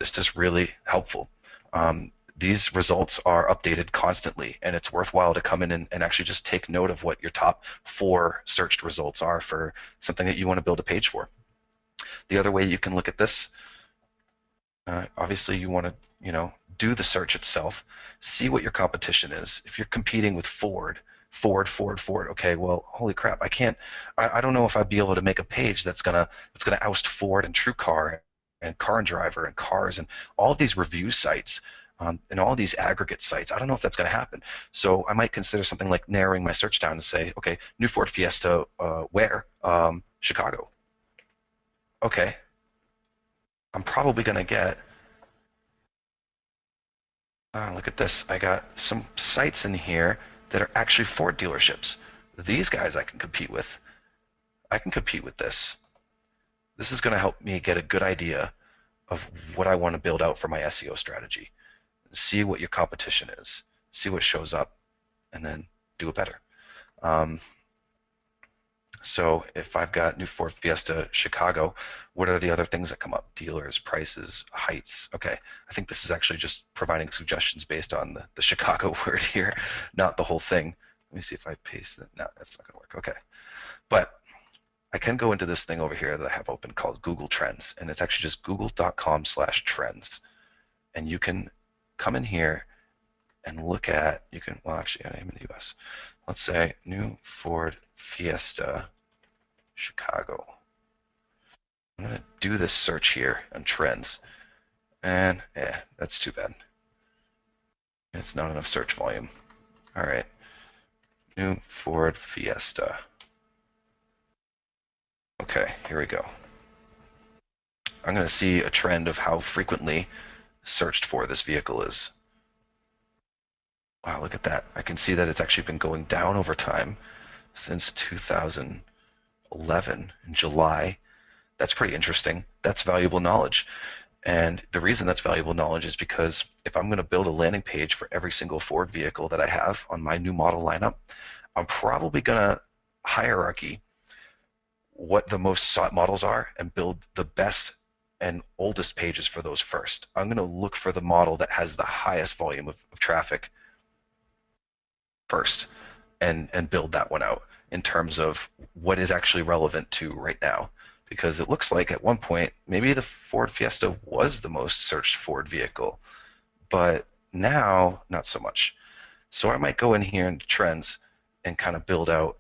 This is really helpful. These results are updated constantly, and it's worthwhile to come in and actually just take note of what your top 4 searched results are for something that you want to build a page for. The other way you can look at this, obviously you want to do the search itself, see what your competition is. If you're competing with Ford, okay, well, holy crap, I don't know if I'd be able to make a page that's gonna oust Ford and TrueCar and Car and Driver and Cars and all of these review sites. And all these aggregate sites, I don't know if that's going to happen. So I might consider something like narrowing my search down and say, okay, new Ford Fiesta, where? Chicago. Okay. I'm probably going to get, look at this. I got some sites in here that are actually Ford dealerships. These guys I can compete with. I can compete with this. This is going to help me get a good idea of what I want to build out for my SEO strategy. See what your competition is, see what shows up, and then do it better. So if I've got new Ford Fiesta Chicago, what are the other things that come up? Dealers, prices, heights. Okay, I think this is actually just providing suggestions based on the Chicago word here, not the whole thing. Let me see if I paste it. No, that's not going to work. Okay, but I can go into this thing over here that I have open called Google Trends, and it's actually just google.com/trends, and you can come in here and look at, well, actually, I'm in the US. Let's say new Ford Fiesta Chicago. I'm going to do this search here on trends. And, that's too bad. It's not enough search volume. All right. New Ford Fiesta. Okay, here we go. I'm going to see a trend of how frequently searched for this vehicle is. Wow, look at that. I can see that it's actually been going down over time since 2011 in July. That's pretty interesting. That's valuable knowledge. And the reason that's valuable knowledge is because if I'm going to build a landing page for every single Ford vehicle that I have on my new model lineup, I'm probably going to hierarchy what the most sought models are and build the best and oldest pages for those first. I'm going to look for the model that has the highest volume of traffic first and build that one out in terms of what is actually relevant to right now. Because it looks like at one point, maybe the Ford Fiesta was the most searched Ford vehicle, but now not so much. So I might go in here into trends and kind of build out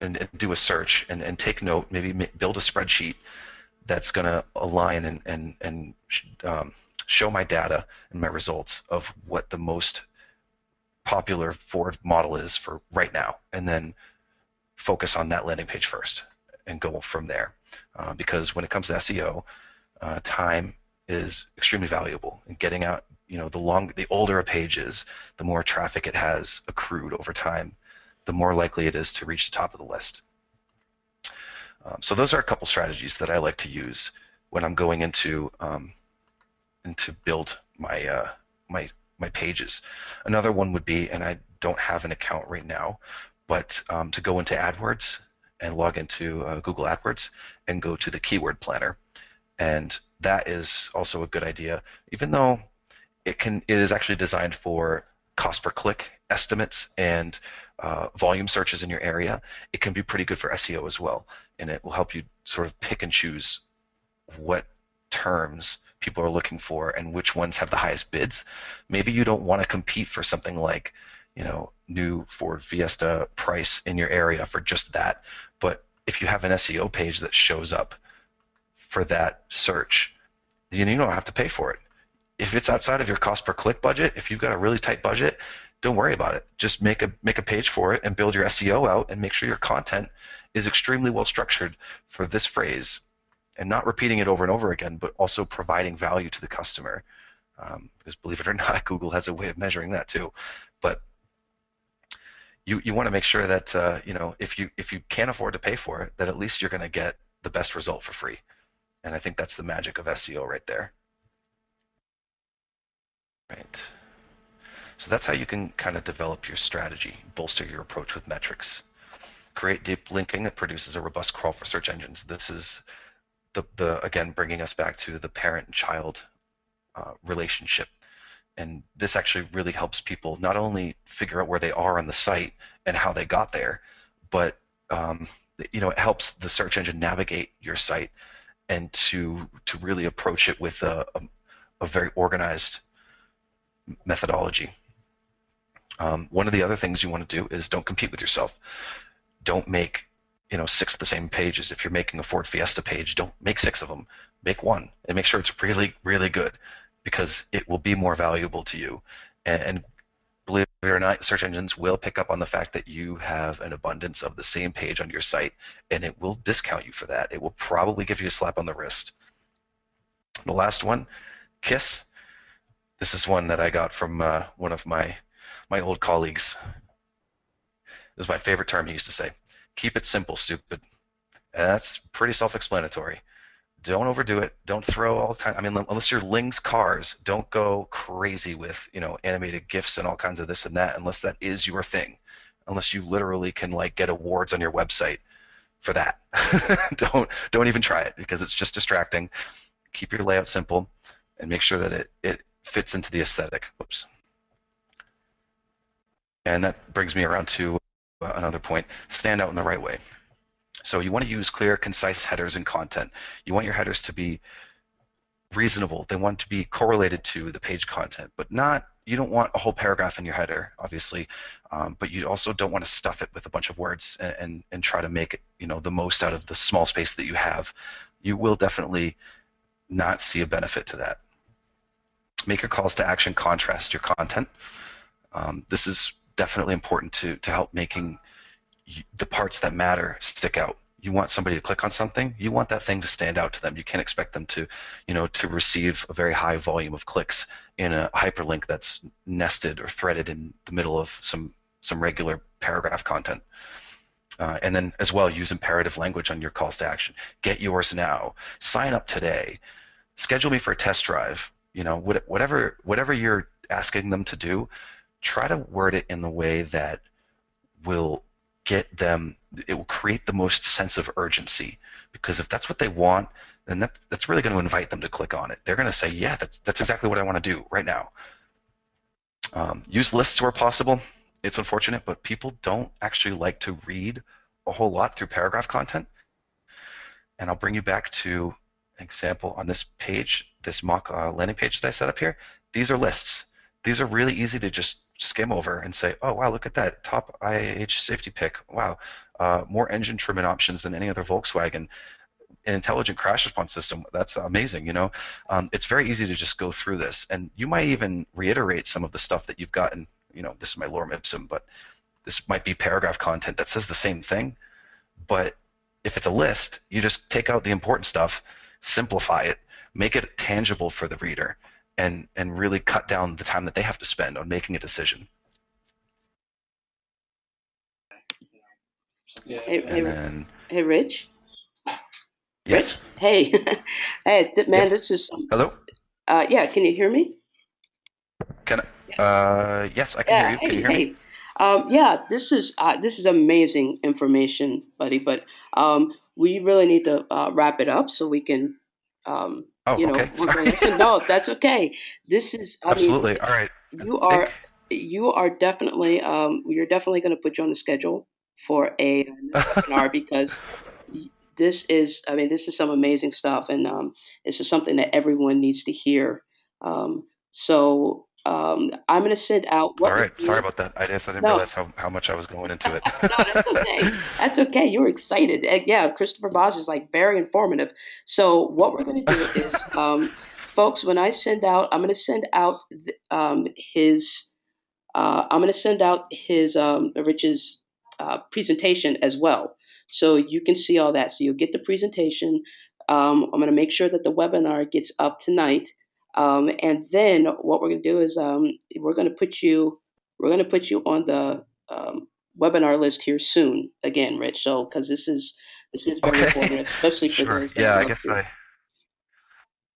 and do a search and take note, maybe build a spreadsheet that's going to align and show my data and my results of what the most popular Ford model is for right now, and then focus on that landing page first and go from there. Because when it comes to SEO, time is extremely valuable. And getting out, the older a page is, the more traffic it has accrued over time, the more likely it is to reach the top of the list. So those are a couple strategies that I like to use when I'm going into build my my pages. Another one would be, and I don't have an account right now, but to go into AdWords and log into Google AdWords and go to the keyword planner. And that is also a good idea, even though it is actually designed for cost per click estimates and volume searches in your area. It can be pretty good for SEO as well, and it will help you sort of pick and choose what terms people are looking for and which ones have the highest bids. Maybe you don't want to compete for something like, new Ford Fiesta price in your area for just that. But if you have an SEO page that shows up for that search, you don't have to pay for it. If it's outside of your cost per click budget, if you've got a really tight budget, don't worry about it. Just make a page for it and build your SEO out and make sure your content is extremely well structured for this phrase, and not repeating it over and over again, but also providing value to the customer. Because believe it or not, Google has a way of measuring that too. But you want to make sure that if you can't afford to pay for it, that at least you're going to get the best result for free. And I think that's the magic of SEO right there. Right. So that's how you can kind of develop your strategy, bolster your approach with metrics. Create deep linking that produces a robust crawl for search engines. This is the again bringing us back to the parent and child relationship. And this actually really helps people not only figure out where they are on the site and how they got there, but um, it helps the search engine navigate your site and to really approach it with a very organized methodology. One of the other things you want to do is don't compete with yourself. Don't make 6 of the same pages. If you're making a Ford Fiesta page, don't make 6 of them. Make one and make sure it's really, really good, because it will be more valuable to you. And believe it or not, search engines will pick up on the fact that you have an abundance of the same page on your site, and it will discount you for that. It will probably give you a slap on the wrist. The last one, KISS. This is one that I got from one of my old colleagues. This is my favorite term he used to say. Keep it simple, stupid. And that's pretty self-explanatory. Don't overdo it. Don't throw all the time. I mean, unless you're Ling's cars, don't go crazy with animated GIFs and all kinds of this and that, unless that is your thing. Unless you literally can get awards on your website for that. don't even try it, because it's just distracting. Keep your layout simple and make sure that it fits into the aesthetic. Whoops. And that brings me around to another point: stand out in the right way. So you want to use clear, concise headers and content. You want your headers to be reasonable. They want to be correlated to the page content, but not, you don't want a whole paragraph in your header, obviously, but you also don't want to stuff it with a bunch of words and try to make it, the most out of the small space that you have. You will definitely not see a benefit to that. Make your calls to action contrast your content. This is definitely important to help making the parts that matter stick out. You want somebody to click on something, you want that thing to stand out to them. You can't expect them to, to receive a very high volume of clicks in a hyperlink that's nested or threaded in the middle of some regular paragraph content. And then as well, use imperative language on your calls to action. Get yours now. Sign up today. Schedule me for a test drive. Whatever you're asking them to do, try to word it in the way that will get them, it will create the most sense of urgency, because if that's what they want, then that's really going to invite them to click on it. They're going to say, yeah, that's exactly what I want to do right now. Use lists where possible. It's unfortunate, but people don't actually like to read a whole lot through paragraph content. And I'll bring you back to an example on this page, this mock landing page that I set up here. These are lists. These are really easy to just skim over and say, oh, wow, look at that. Top IAH safety pick. Wow. More engine trimming options than any other Volkswagen. An intelligent crash response system. That's amazing, It's very easy to just go through this. And you might even reiterate some of the stuff that you've gotten. This is my lorem ipsum, but this might be paragraph content that says the same thing. But if it's a list, you just take out the important stuff, simplify it, make it tangible for the reader, and really cut down the time that they have to spend on making a decision. Hey, Rich. Yes. Rich? Hey, hey, man, Yes. this is. Hello. Yeah, can you hear me? Can I? Yes, I can hear you. Can you hear me? Yeah, this is amazing information, buddy. But we really need to wrap it up so we can, Oh, okay. work on Sorry. this. No, that's okay. This is, I mean, Absolutely. All right. I you think. are you are definitely you're definitely going to put you on the schedule for a another webinar, because this is some amazing stuff, and this is something that everyone needs to hear. I'm going to send out All what we'll right. Sorry do. about that. I guess I didn't No, realize how much I was going into it. no, that's okay. That's okay. You were excited. Yeah, Christopher Bosch is like very informative. So what we're going to do is, folks, when I send out, I'm going to send out his. I'm going to send out his Rich's presentation as well, so you can see all that. So you'll get the presentation. I'm going to make sure that the webinar gets up tonight, and then what we're going to do is we're going to put you on the webinar list here soon again, Rich. So because this is very Okay. informative, especially for Sure. those that Yeah, I love guess to. I.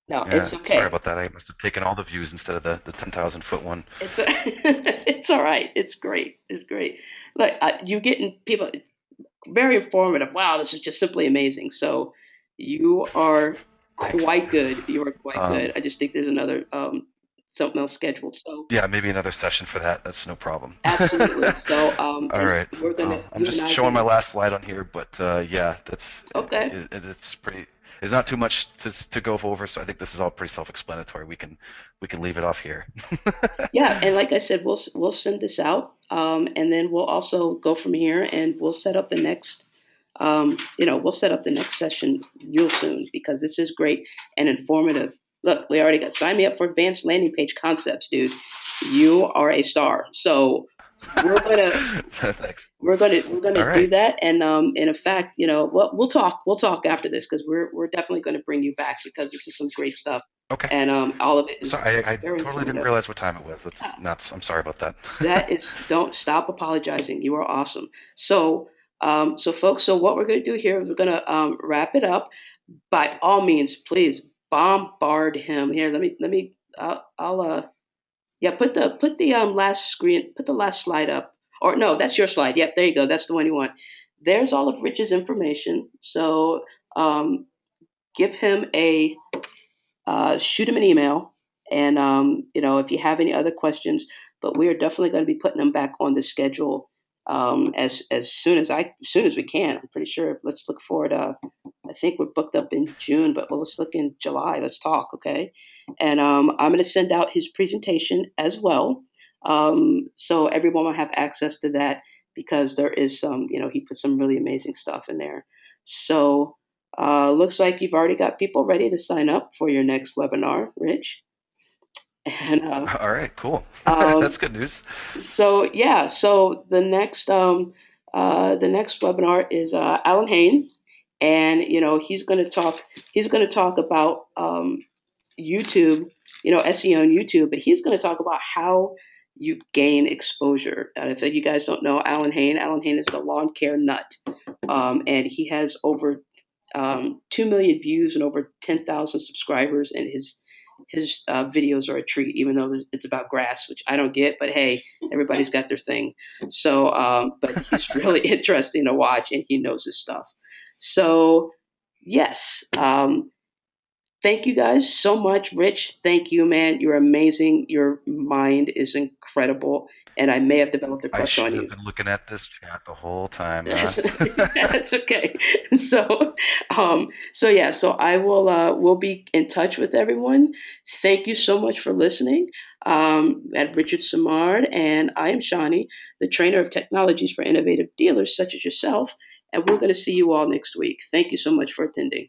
No, it's Yeah. Sorry okay. about that. I must have taken all the views instead of the 10,000 foot one. It's it's all right. It's great. It's great. Like you getting people very informative. Wow, this is just simply amazing. So you are Thanks. quite good. You are quite Um, good. I just think there's another something else scheduled. So yeah, maybe another session for that. That's no problem. absolutely. So All and right. we're gonna I'm you and just I are showing my gonna last slide on here, but yeah, okay. it's pretty. There's not too much to go over, so I think this is all pretty self-explanatory. We can leave it off here. Yeah, and like I said, we'll send this out, and then we'll also go from here, and we'll set up the next, we'll set up the next session real soon because this is great and informative. Look, we already got sign me up for advanced landing page concepts, dude. You are a star. So we're gonna Thanks. we're gonna All do right. that, and in fact, we'll talk after this because we're definitely going to bring you back because this is some great stuff, Okay. and all of it So is I very totally didn't informative. realize what time it was. Yeah. That's nuts. I'm sorry about that. That is, don't stop apologizing. You are awesome. So, folks, so what we're going to do here is we're going to wrap it up. By all means, please bombard him. Here, yeah, put the last screen, put the last slide up. Or no, that's your slide. Yep, there you go. That's the one you want. There's all of Rich's information. So, give him a shoot him an email, and if you have any other questions, but we are definitely going to be putting them back on the schedule as soon as we can. I'm pretty sure. Let's look forward. I think we're booked up in June, but let's look in July. Let's talk, okay? And I'm going to send out his presentation as well, so everyone will have access to that because there is some, he put some really amazing stuff in there. So looks like you've already got people ready to sign up for your next webinar, Rich. And All right. Cool. That's um, good news. so yeah, so the next webinar is Alan Hain, and he's going to talk about YouTube, SEO on YouTube, but he's going to talk about how you gain exposure. And if you guys don't know Alan Hain is the lawn care nut, and he has over 2 million views and over 10,000 subscribers, and his videos are a treat, even though it's about grass, which I don't get, but hey, everybody's got their thing. So, but he's really interesting to watch, and he knows his stuff. So, yes, thank you guys so much, Rich. Thank you, man. You're amazing. Your mind is incredible, and I may have developed a I crush on should have you. been looking at this chat the whole time, huh? That's, that's okay. So, so yeah, so I will, we'll be in touch with everyone. Thank you so much for listening. At Richard Simard, and I am Shawnee, the trainer of technologies for innovative dealers such as yourself. And we're going to see you all next week. Thank you so much for attending.